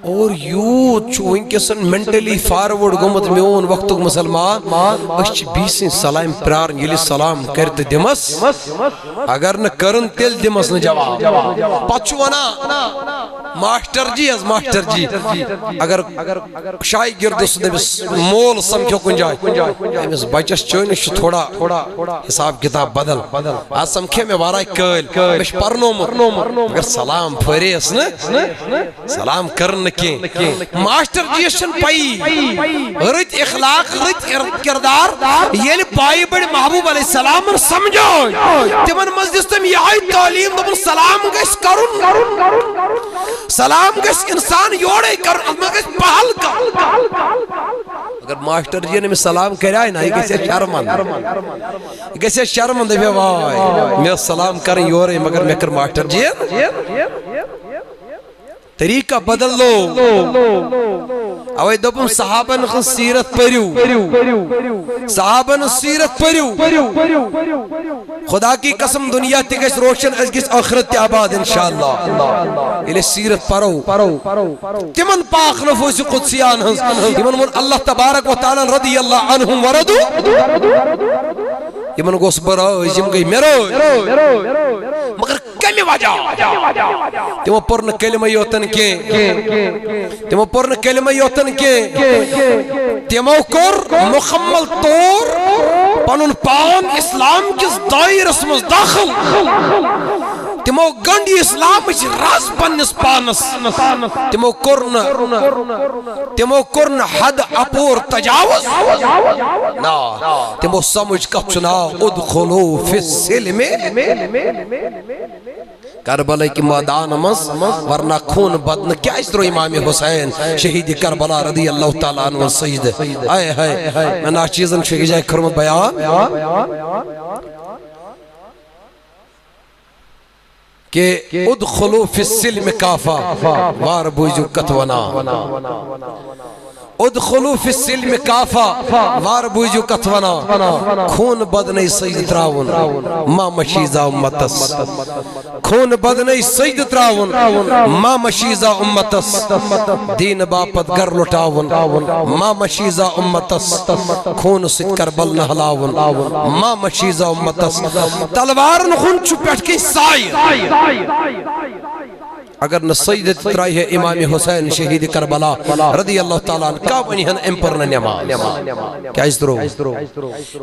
اور یود چھو ان کے سن منٹلی فارورڈ گمت میں اون وقتک مسلمان اشو بیسیں سلام پرارن یلی سلام کرت دمس اگر نہ کرن تیل دمس نہ جواب پچھو ونا ماسٹر جی از ماسٹر جی اگر شائی گردس نمس مول سمکھو کن جائے امس بچس چونس تھوڑا حساب کتاب بدل آج سمکھے میں وارا کل مش پرنو مگر سلام پھریس نا سلام کرن کی ماسٹر جی شن پائی رت اخلاق رت کردار یل پائی بڑی محبوب علیہ السلام سمجھو تمن مزدس تم یہ تعلیم دبن سلام گس کرن سلام گس انسان یوڑے کرن گس پہل کر اگر ماسٹر جی نے سلام کرائے نا یہ گسے شرمند یہ گسے شرمند ہے وای میں سلام کرن یوڑے مگر میں کر ماسٹر جی طریقہ بدل لو اوے دبن صحابن خن سیرت پریو صحابن سیرت پریو خدا کی قسم دنیا تگس روشن از گس آخرت تی آباد انشاءاللہ الہ سیرت پرو تمن پاک نفوس قدسیان ہنس تمن من اللہ تبارک و تعالی رضی اللہ عنہم وردو یمن گوس برو یم گئی میرو مگر کمی وجہ تمو پرن کلمہ یوتن کے تمو پرن کلمہ یوتن کے تمو کر مکمل طور پنن پان اسلام کس دائرس مز داخل تمو گنڈی اسلام چھ راز پنس پانس تمو کرن حد اپور تجاوز نا تمو سمجھ کپ چنا ادخلو فی السلم کربلا کی میدان مز ورنہ خون بدن کیا اس طرح امام حسین شہید کربلا رضی اللہ تعالیٰ عنہ سجد آئے ہے میں ناچیزن شہید جائے کرمت بیان کہ ادخلو فی السلم کافا وار بوجو کتونا ادخلو فی السلم کافا وار بوجو کتونا خون بدنی سجد تراون ما مشیزہ امتس خون بدنی سجد تراون ما مشیزہ امتس دین باپت گر لٹاون ما مشیزہ امتس خون ست کربل نحلاون ما مشیزہ امتس تلوارن خون چپٹ کی سائر اگر نہ سجدت ترائی ہے امام حسین شہید کربلا رضی اللہ تعالیٰ عنہ کا بنی ہن امپرن نماز کیا اس درو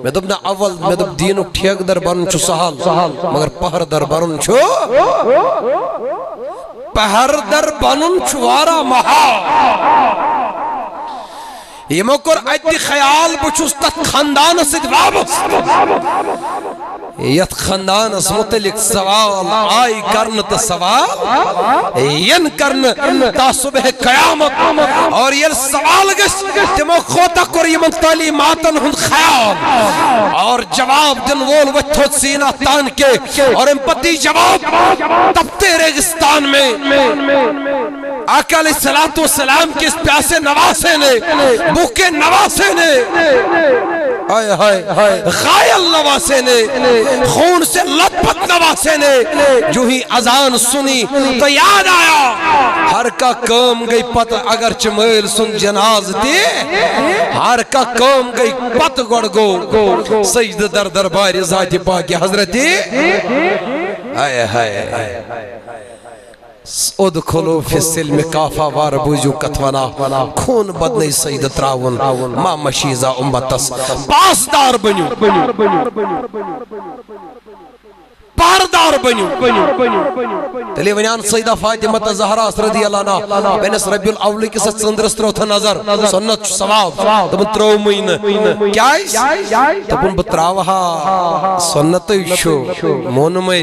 میں دبنا اول میں دب دینو ٹھیک در برن چھو سحال مگر پہر در برن چھو پہر در برن چھوارا محا یہ مکر ایتی خیال بچوس تت خاندان سید وابس یت خاندان اس متعلق سوال آئی کرن تا سوال ین کرن تا صبح قیامت اور یہ سوال گس تمو خوتا کر یمن تعلیماتن ہن خیال اور جواب دن وول وچھوت سینہ تان کے اور امپتی جواب تبتے ریگستان میں آقا علیہ السلام کے اس پیاسے نواسے نے بھوکے نواسے نے آئے ہائے غائل نواسے نے خون سے لطپت نواسے نے جو ہی اذان سنی تو یاد آیا ہر کا کام گئی پت اگر چمیل سن جناز دے ہر کا کام گئی پت گڑ گو سجد در دربار ذات پاک حضرت آئے ہائے ادخلو فی السلم کافا وار بوجو کتونا خون بدنی سید تراون ما مشیزہ امتس پاسدار بنیو پاردار بنیو تلی ونیان سیدہ فاطمہ زہرا رضی اللہ عنہ بینس ربی الاولی کی ست سندرس ترو تھا نظر سنت ثواب تبن ترو مین کیاس تبن بتراوہا سنت شو مون میں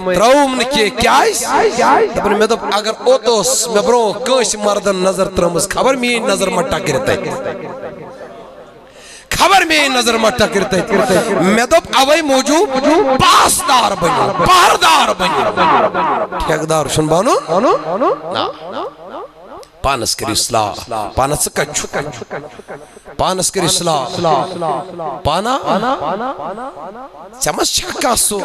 ترو من کی کیاس تبن میں دب اگر اوتوس میں برو کوش مردن نظر ترمز خبر مین نظر مٹا کرتے خبر میں نظر مٹا کرتے میں تو اوئی موجود پاسدار بنی پاردار بنی ٹھیکدار شن بانو پانس کر اصلاح پانس کچھ پانس کر اصلاح پانا چمس چھکا سو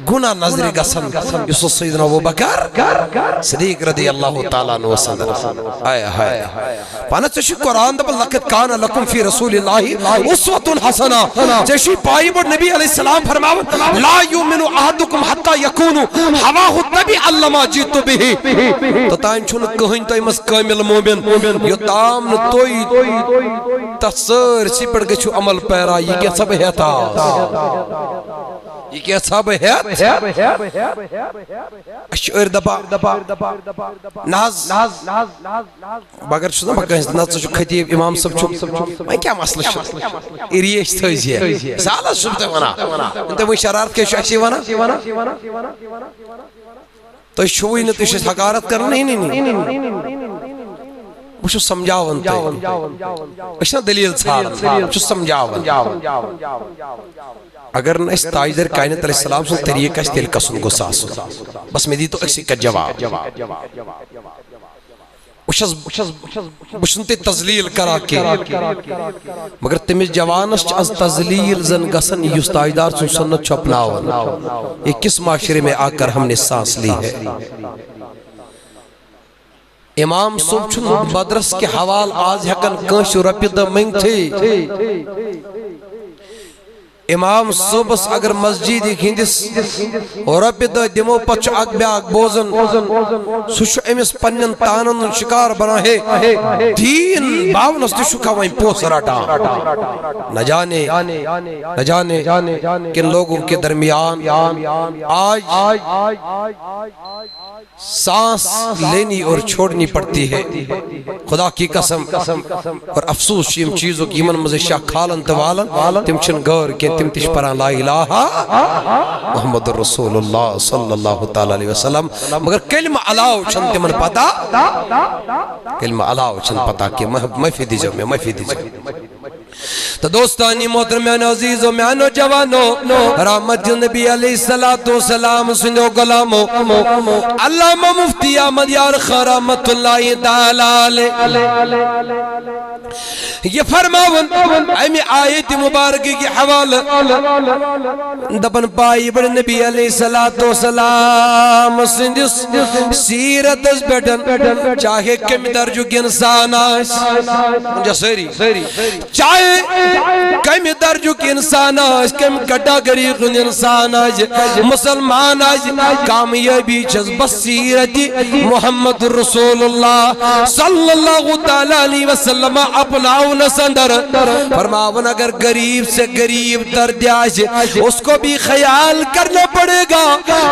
گناہ نظر گسن یسو سیدنا ابو بکر صدیق رضی اللہ تعالیٰ عنہ صدر آئے آئے پانا چشی قرآن دبا لقد کان لکم فی رسول اللہ اسوۃ حسنہ چشی پائی بڑھ نبی علیہ السلام فرماون لا یومن احدکم حتی یکونو ہواہ تبی علما جیتو بھی تو تائن چھونا کہیں تو امس کامل مومن یو تام توی تصر سی پڑھ گچھو عمل پیرا یہ کیا سب ہے تا یہ کیا سب ہے اشعر دبا ناز بگر چھو نا بکہ ناز چھو خطیب امام سب چھو میں کیا مسئلہ چھو اریش تھوزی ہے سالہ شبتے ونا انتے وہ شرارت کے شخصی ونا تو شوئی نے تو اسے حقارت کرنا نہیں وہ شو سمجھاون تے اشنا دلیل سار شو سمجھاون اگر نہ اس تاجدر کائنات علیہ السلام سن طریقہ اس تیل کسن کو ساسو بس میں دی تو اکسی کا جواب بشنتے تزلیل کرا کے مگر تمیز جوانش از تزلیل زن گسن یوس تاجدار سن سنت چھپناون یہ کس معاشرے میں آ کر ہم نے سانس لی ہے امام صبح چھن مدرس کے حوال آج حقن کنش رپی دا منگ تھی امام صبح اگر مسجد ہندس رپی دا دمو پچ اگ بیاگ بوزن سوشو امس پنن تانن شکار بنا ہے دین باون اس شکا وہیں پوس راٹا نہ جانے کن لوگوں کے درمیان آج سانس لینی اور چھوڑنی پڑتی ہے خدا کی قسم اور افسوس شیم چیزوں کی من مزے شاہ کھالن توالن تم چن گور کے تم تش پران لا الہ محمد رسول اللہ صلی اللہ تعالیٰ علیہ وسلم مگر کلمہ علاو چن تمن پتا کلمہ علاو چن پتا کہ مفی دیجو میں مفی دیجو تو دوستانی محترمیان عزیز و میانو جوانو رحمت نبی علیہ السلام سنو غلامو علامہ مفتی احمد یار خان رحمت اللہ تعالی یہ فرماون امی آیت مبارکی کی حوال دبن پائی بڑھ نبی علیہ السلام سندس سیرت اس بیٹن چاہے کم درجو کی انسان آس مجھے سیری چاہے کم درجو کی انسان آس کم کٹاگری کن انسان آس مسلمان آس کامیابی چیز بس سیرت محمد رسول اللہ صلی اللہ تعالیٰ علیہ وسلم اپناؤ نسندر فرماون اگر غریب سے غریب درد آجے اس کو بھی خیال کرنا پڑے گا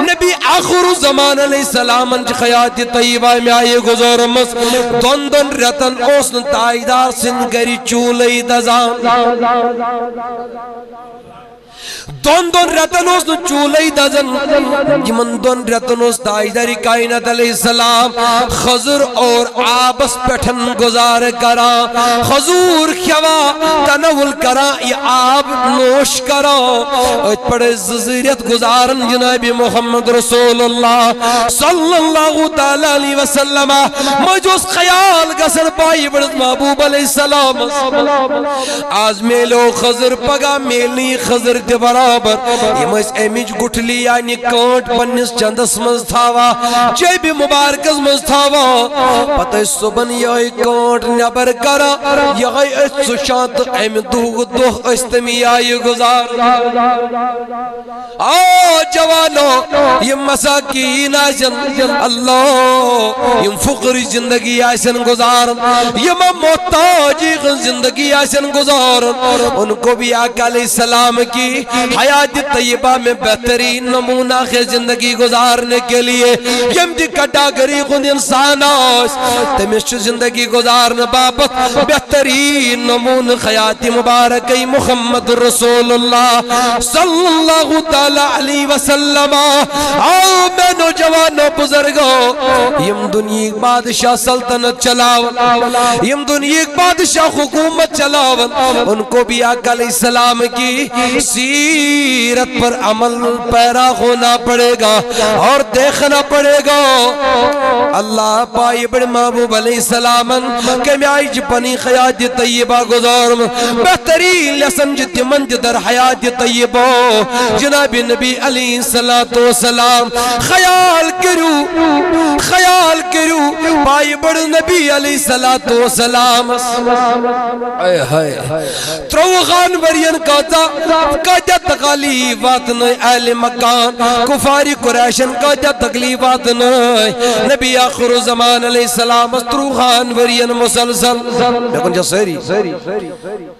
نبی آخر زمان علیہ السلام انج خیات طیبہ میں آئے گزار مس دون دون رتن اوسن تائیدار سن گری چولئی دزان دون دون رتنوس نو چولئی دزن جمن دون رتنوس تائیداری کائنات علیہ السلام خضر اور آبس پیٹھن گزار کرا خضور کھوا تنول کرا یہ آب نوش کرا ات پڑے ززیرت گزارن جناب محمد رسول اللہ صلی اللہ تعالیٰ علیہ وسلم مجھوس خیال گسر پائی بڑت محبوب علیہ السلام آز میلو خضر پگا میلنی خضر دی برابر یہ مجھ امیج گٹھلی یعنی کانٹ پنیس چندس مز تھاوا جیب مبارکز مز تھاوا پتہ صبح یہ کانٹ نبر کرا یہ اس سشانت ایم دوغ دوغ استمی آئی گزار آو جوانو یہ مساکین آسن اللہ یہ فقری زندگی آسن گزار یہ محتاجی زندگی آسن گزار ان کو بھی آقا علیہ السلام کی حیات طیبہ میں بہترین نمونہ کے زندگی گزارنے کے لیے یم دی کٹاگری خود انسان آس تمیش زندگی گزارنے بابت بہترین نمون خیات مبارکی محمد رسول اللہ صلی اللہ تعالی علیہ وسلم آو میں نوجوانوں بزرگوں یم دنیا بادشاہ سلطنت چلاون یم دنیا بادشاہ حکومت چلاون ان کو بھی آقا علیہ السلام کی سیرت پر عمل پیرا ہونا پڑے گا اور دیکھنا پڑے گا اللہ پائی بڑے محبوب علیہ السلام کہ میں آئی جپنی خیات طیبہ گزار بہترین لسن جتی مند در حیات طیبہ جناب نبی علیہ السلام خیال کرو پائی بڑے نبی علیہ السلام تروغان ورین کاجا تغلیبات نئی اہل مکان کفاری قریشن کاجا تغلیبات نئی نبی آخر زمان علیہ السلام تروغان ورین مسلسل لیکن جا سہری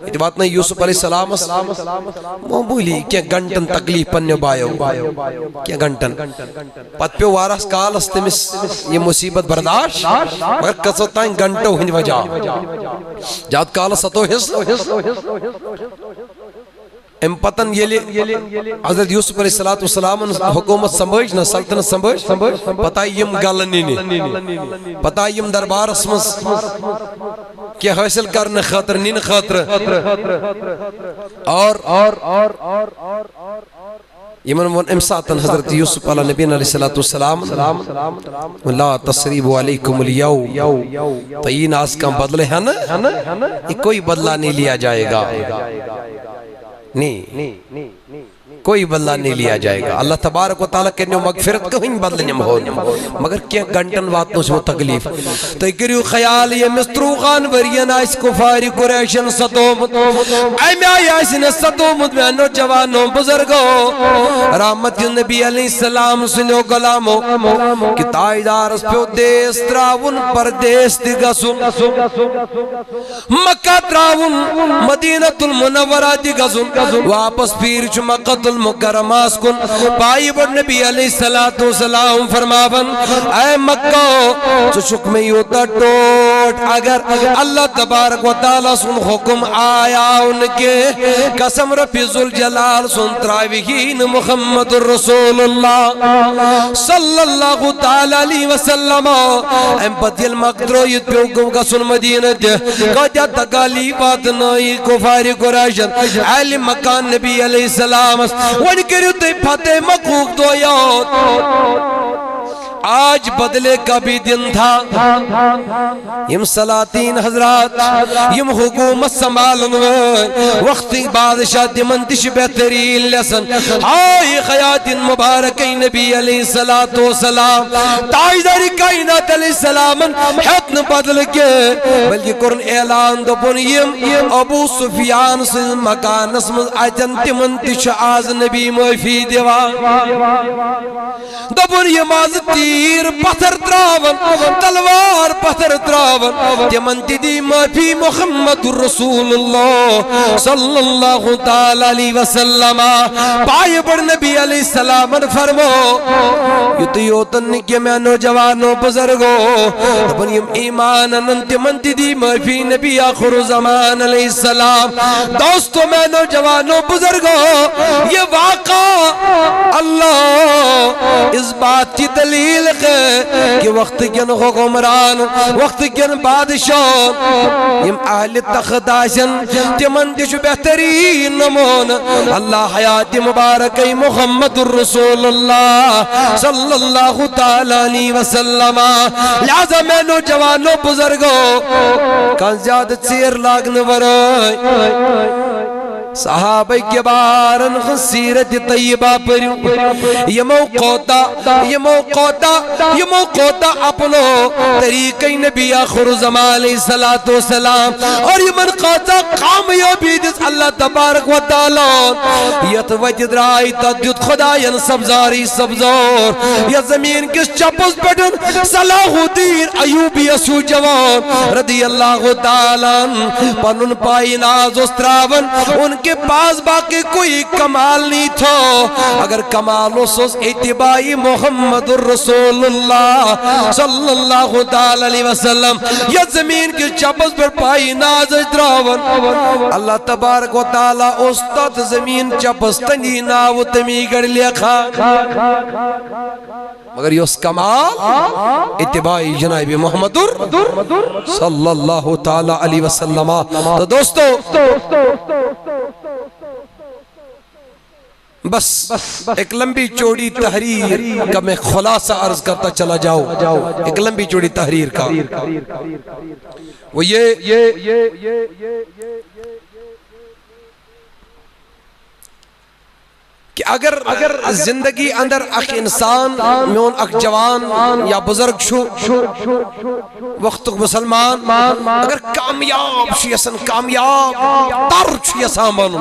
یہ بات نہیں یوسف علیہ السلام معمولی کیا گھنٹن تکلیف پنیو بایو کیا گھنٹن پت پیو وارس کال استمس یہ مصیبت برداشت مگر کسوتائیں گھنٹو ہنج وجہ جات کال ستو حص ام پتن یہ حضرت یوسف علیہ السلام حکومت سنبھاج نہ سلطنت سنبھاج پتہ یم گلنی پتہ یم دربار اسمس کیا حاصل کرنے خاطر نین خاطر اور یمن ون امساتن حضرت یوسف علیہ نبی علیہ السلام لا تصریب علیکم اليوم تو یہ ناس کا بدلے ہے نا یہ کوئی بدلہ نہیں لیا جائے گا نہیں کوئی بدلہ نہیں لیا جائے گا اللہ تبارک و تعالیٰ کے مغفرت کو ہی بدل نیم ہو مگر کیا گھنٹن واتنوں سے وہ تکلیف تو کریو خیال یہ مستروغان ورین آئیس کفاری قریشن ستومت اے میں آئی آئیسن ستومت میں انو جوانوں بزرگوں رحمت نبی علیہ السلام سنو غلاموں کہ تائیدار اس پیو دیس تراون پردیس دیگا سن مکہ تراون مدینہ المنورہ دیگا سن واپس پیر چو مکہ المکرماس کن پائی بڑھ نبی علیہ السلام فرماون اے مکہ چشک میں یوتا ٹوٹ اگر اللہ تبارک و تعالیٰ سن حکم آیا ان کے قسم رفیظ الجلال سن تراویہین محمد الرسول اللہ صلی اللہ تعالیٰ علیہ وسلم ایم بدیل مقدرویت پیوکم کا سن مدینہ دے کجا تقالیبات نائی کفاری قریشن اہل مکان نبی علیہ السلام ون کریو تی پھتے مقوق دو یاد آج بدلے کا بھی دن تھا یم سلاطین حضرات یم حکومت سنبھالن وقت بادشاہ دیمنتش بہترین لسن آئی خیات مبارکی نبی علیہ السلام تائیداری کائنات علیہ السلام حتن بدل کے بلکہ قرن اعلان دو پن یم ابو سفیان سے مکان اسم آجن دیمنتش آز نبی موفی دیوان دو پن یم آز تیر پتھر تراون تلوار پتھر تراون تیمن دی معافی محمد رسول اللہ صلی اللہ تعالی علیہ وسلم پائے بڑھ نبی علیہ السلام فرمو یتیوتن کے میں نوجوانوں بزرگوں اپن یم ایمان تیمن دی معافی نبی آخر زمان علیہ السلام دوستو میں نوجوانوں بزرگوں یہ واقع اللہ اس بات کی دلیل کہ وقت کن حکمران وقت کن بادشاہ یم اہل تخداشن تمن دیش بہترین نمون اللہ حیات مبارکی محمد الرسول اللہ صلی اللہ تعالی علیہ وسلم لہذا میں نوجوانوں بزرگوں کان زیادہ چیر لاغن ورائی صحابہ کے بارن خسیرت طیبہ پر یہ موقعتا اپنو طریقہ نبی آخر زمان علیہ السلام اور یہ منقاطع کامیابی دس اللہ تبارک و تعالی یت وجد رائی تدید خدایان سبزاری سبزور یا زمین کس چپس پڑھن صلاح الدین ایوبی اسو جوان رضی اللہ تعالی پنن پائی ناز استراون ان کے پاس باقی کوئی کمال نہیں تھا اگر کمال اس اتباعی محمد الرسول اللہ صلی اللہ علیہ وسلم یا زمین کی چپس پر پائی ناز اجراون اللہ تبارک و تعالی استاد زمین چپس تنی ناو تمی گر لکھا مگر یہ اس کمال اتباعی جناب محمد صلی اللہ تعالی علیہ وسلم تو دوستو بس ایک لمبی چوڑی تحریر کا میں خلاصہ عرض کرتا چلا جاؤ ایک لمبی چوڑی تحریر کا وہ یہ کہ اگر زندگی اندر اخ انسان میون اخ جوان یا بزرگ شو وقت مسلمان اگر کامیاب شیسن کامیاب تر شیسان بنو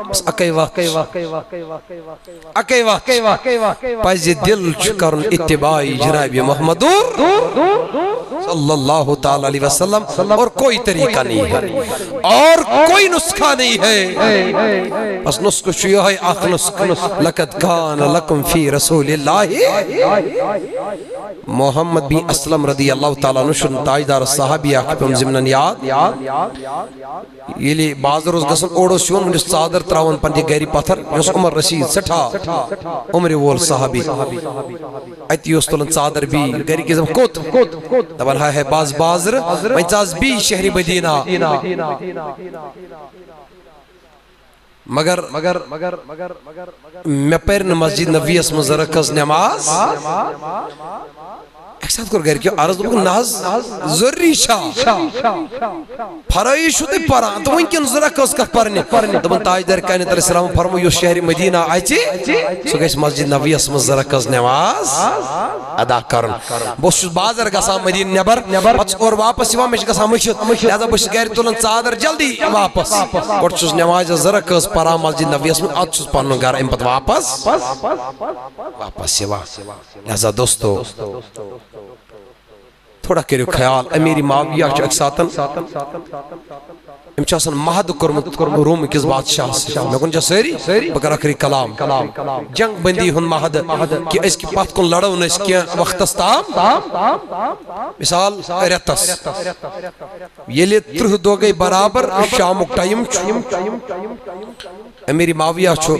بس اکی وقت پائز دل کرن اتباعی جناب محمد صلی اللہ تعالی علیہ وسلم اور کوئی طریقہ نہیں ہے اور کوئی نسخہ نہیں ہے بس نسخہ شیئے ہے لقد کان لکم فی رسول اللہ محمد بن اسلم رضی اللہ تعالیٰ نشن تاجدار صحابی اکبر زمنن یاد یہ لی بعض روز گسن اوڑو شون منس صادر تراؤن پنجی گیری پتھر جس عمر رشید سٹھا عمر وول صحابی ایتی استولن صادر بھی گیری کزم کوت دبن ہے باز بازر وینچاز بھی شہری مدینہ مگر میں پیرن مسجد نبی اسم زرکز نماز ایک ساتھ کر گئر کیا عرض دو ناز ضروری شاہ پھرائی شدی پران تو انکن زرکز کا پرنے دبن تاجدار کائنات علیہ السلام فرمو یو شہر مدینہ آئیچی سو گئیس مسجد نبی اسم زرکز نماز ادا کرن بس شد بازر گسا مدینہ نبر اور واپس یوان مش گسا مشد لہذا بس گئر تولن صادر جلدی واپس اور شد نماز زرکز پران مسجد نبی اسم آت شد پانو گار امپت واپس یوان لہذا دوستو تھوڑا کریو خیال امیری معاویہ چو ایک ساتن امچاسن مہد کرمت روم کس بادشاہ سے میں کن جا سیری بگر اکری کلام جنگ بندی ہن مہد کہ اس کی پات کن لڑو نس کیا وقت استام مثال ریتس یہ لئے ترہ دو گئی برابر شامک ٹائم امیری معاویہ چھو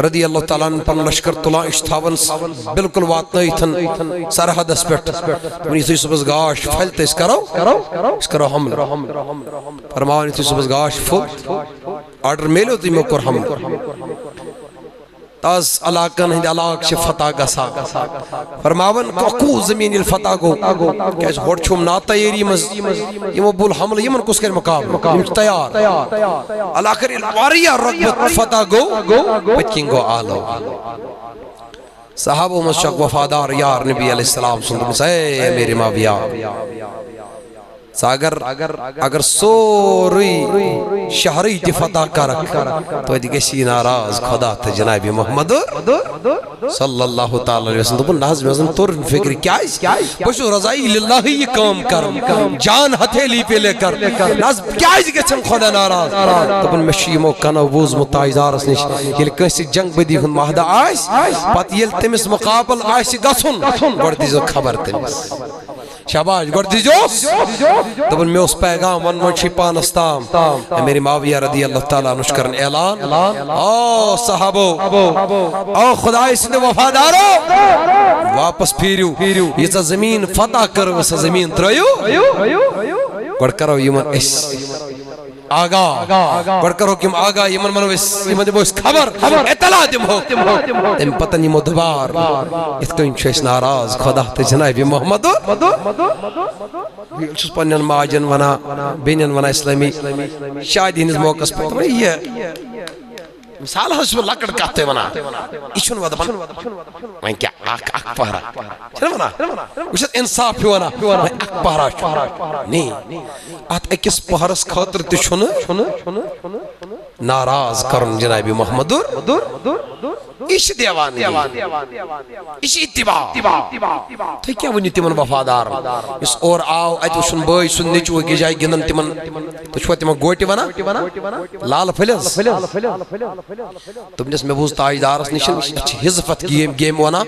رضی اللہ تعالیٰ نے پن لشکر طلع اشتاون بلکل واتنائی تھن سرحد اس پیٹ منی سی سبز گاش پھلتے اس کرو حمل فرماوانی سی سبز گاش پھل آرڈر میلو تی میں کر حمل تاز علاقن ہندی علاق سے فتح گسا فرماون کو زمین الفتح گو کیس ہوڑ چھوم ناتا یری مز یہ مبول حمل یمن کس کر مقام تیار علاقر الواریا رقبت فتح گو بچنگو آلو صحابہ مشک وفادار یار نبی علیہ السلام سندر سے میرے ماویہ اگر سوری شہری تی فتح کرک تو ایدی کسی ناراض خدا تا جناب محمد صلی اللہ تعالی علیہ وسلم تو ناز میں طور فکر کیا ہے بشو رضائی للہ ہی کام کر جان ہتھیلی پہ لے کر ناز کیا ہے کہ خدا ناراض تو بن مشیمو کنووز متائزار اس نش یہ کسی جنگ بدی ہن مہدہ آئیس پت یہ تمس مقابل آئیسی گسن گوڑ دیزو خبر تمس شاباش گوڑ دیجو دبن میں اس پیغام ون منشی پانستام میری معاویہ رضی اللہ تعالیٰ نشکرن اعلان او صحابو او خدای سے وفادارو واپس پھیریو یہ زمین فتح کرو اس زمین ترائیو گوڑ کرو یمن اس آگا بڑھ کرو کم آگا یمن منو اس خبر اطلاع دم ہو تم پتنی مدبار اس کو انشاء ناراض خدا تے جناب محمد چس پنن ماجن ونا بینن ونا اسلامی شادی ہنز موقع پر یہ مثال ہس لکڑ کہتے ونا ایشون ودبن وین کیا اک پہرا چھ ونا وچ انصاف ونا اک پہرا نہیں ات اکس پہرس خاطر تے چھن ناراض کرن جناب محمد اس دیوان اس اتباع تو کیا ونی تمن وفادار اس اور آو ات وشن بھائی سن نیچو کی جائے گندن تمن تو چھو تمن گوٹی ونا لال فلز تمنس میں بوز تاجدارس نشن حزفت گیم ونا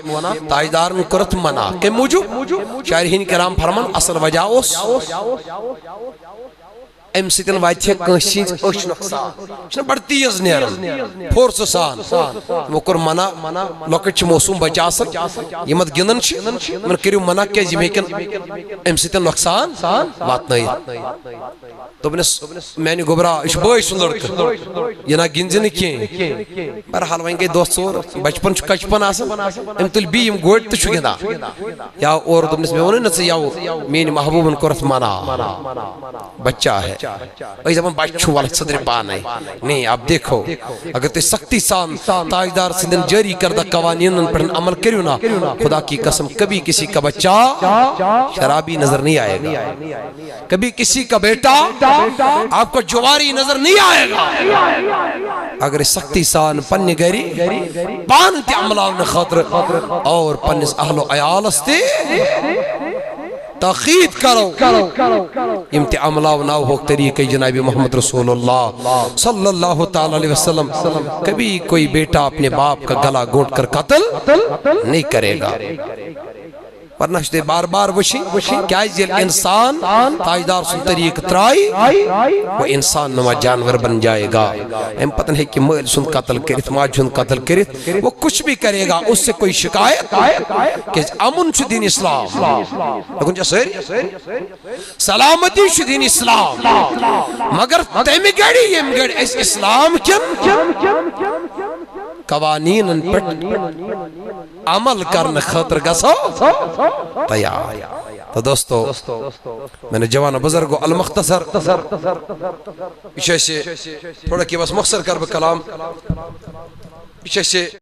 تاجدار کرت منا کہ موجود شارحین کرام فرمان اصل وجہ اس ام سیتن واتھ کنسی اچھ نقصان بڑ تیز نیرن فورس سان وہ کر منع لکٹ موسوم بچہ یمت گندن من کرو منع کہ ہیکن ام سیتن نقصان واتن دوپنس میانہ گوبرا یہ بھائی سن لڑکہ یہ نا گنزن کی بہرحال وین گئی دہ ژور بچپن کچپن ام تل بی گوٹ تو گندان یا اور دوپنس مے ون نا یو میری محبوبن کورت منع بچہ ہے وہی زمان بچہ والا صدر پانے نہیں آپ دیکھو اگر تے سختی سان تاجدار سندن جاری کردہ قوانین پر عمل کریو نا خدا کی قسم کبھی کسی کا بچہ شرابی نظر نہیں آئے گا کبھی کسی کا بیٹا آپ کو جواری نظر نہیں آئے گا اگر سختی سان پنی گری پانتی عملان خاطر اور پنیس اہل و عیالستے تاخید کرو امتی عملہ و ناو ہوک طریقہ جناب محمد رسول اللہ صلی اللہ تعالی علیہ وسلم کبھی کوئی بیٹا اپنے باپ کا گلا گھونٹ کر قتل نہیں کرے گا ورنہ شدے بار بار وشی کیا جیل انسان تاجدار سن طریق ترائی وہ انسان نما جانور بن جائے گا ہم پتہ ہے کہ مل سن قتل کرت ماج سن قتل کرت وہ کچھ بھی کرے گا اس سے کوئی شکایت کہ امن شو دین اسلام لیکن جسر سلامتی شو دین اسلام مگر تیمی گڑی یم گڑی اس اسلام کن قوانین پٹ عمل کرنے خاطر گسو تیار تو دوستو میں نے جوان بزرگو المختصر پیچھے سے تھوڑا کی بس مختصر کر بکلام پیچھے سے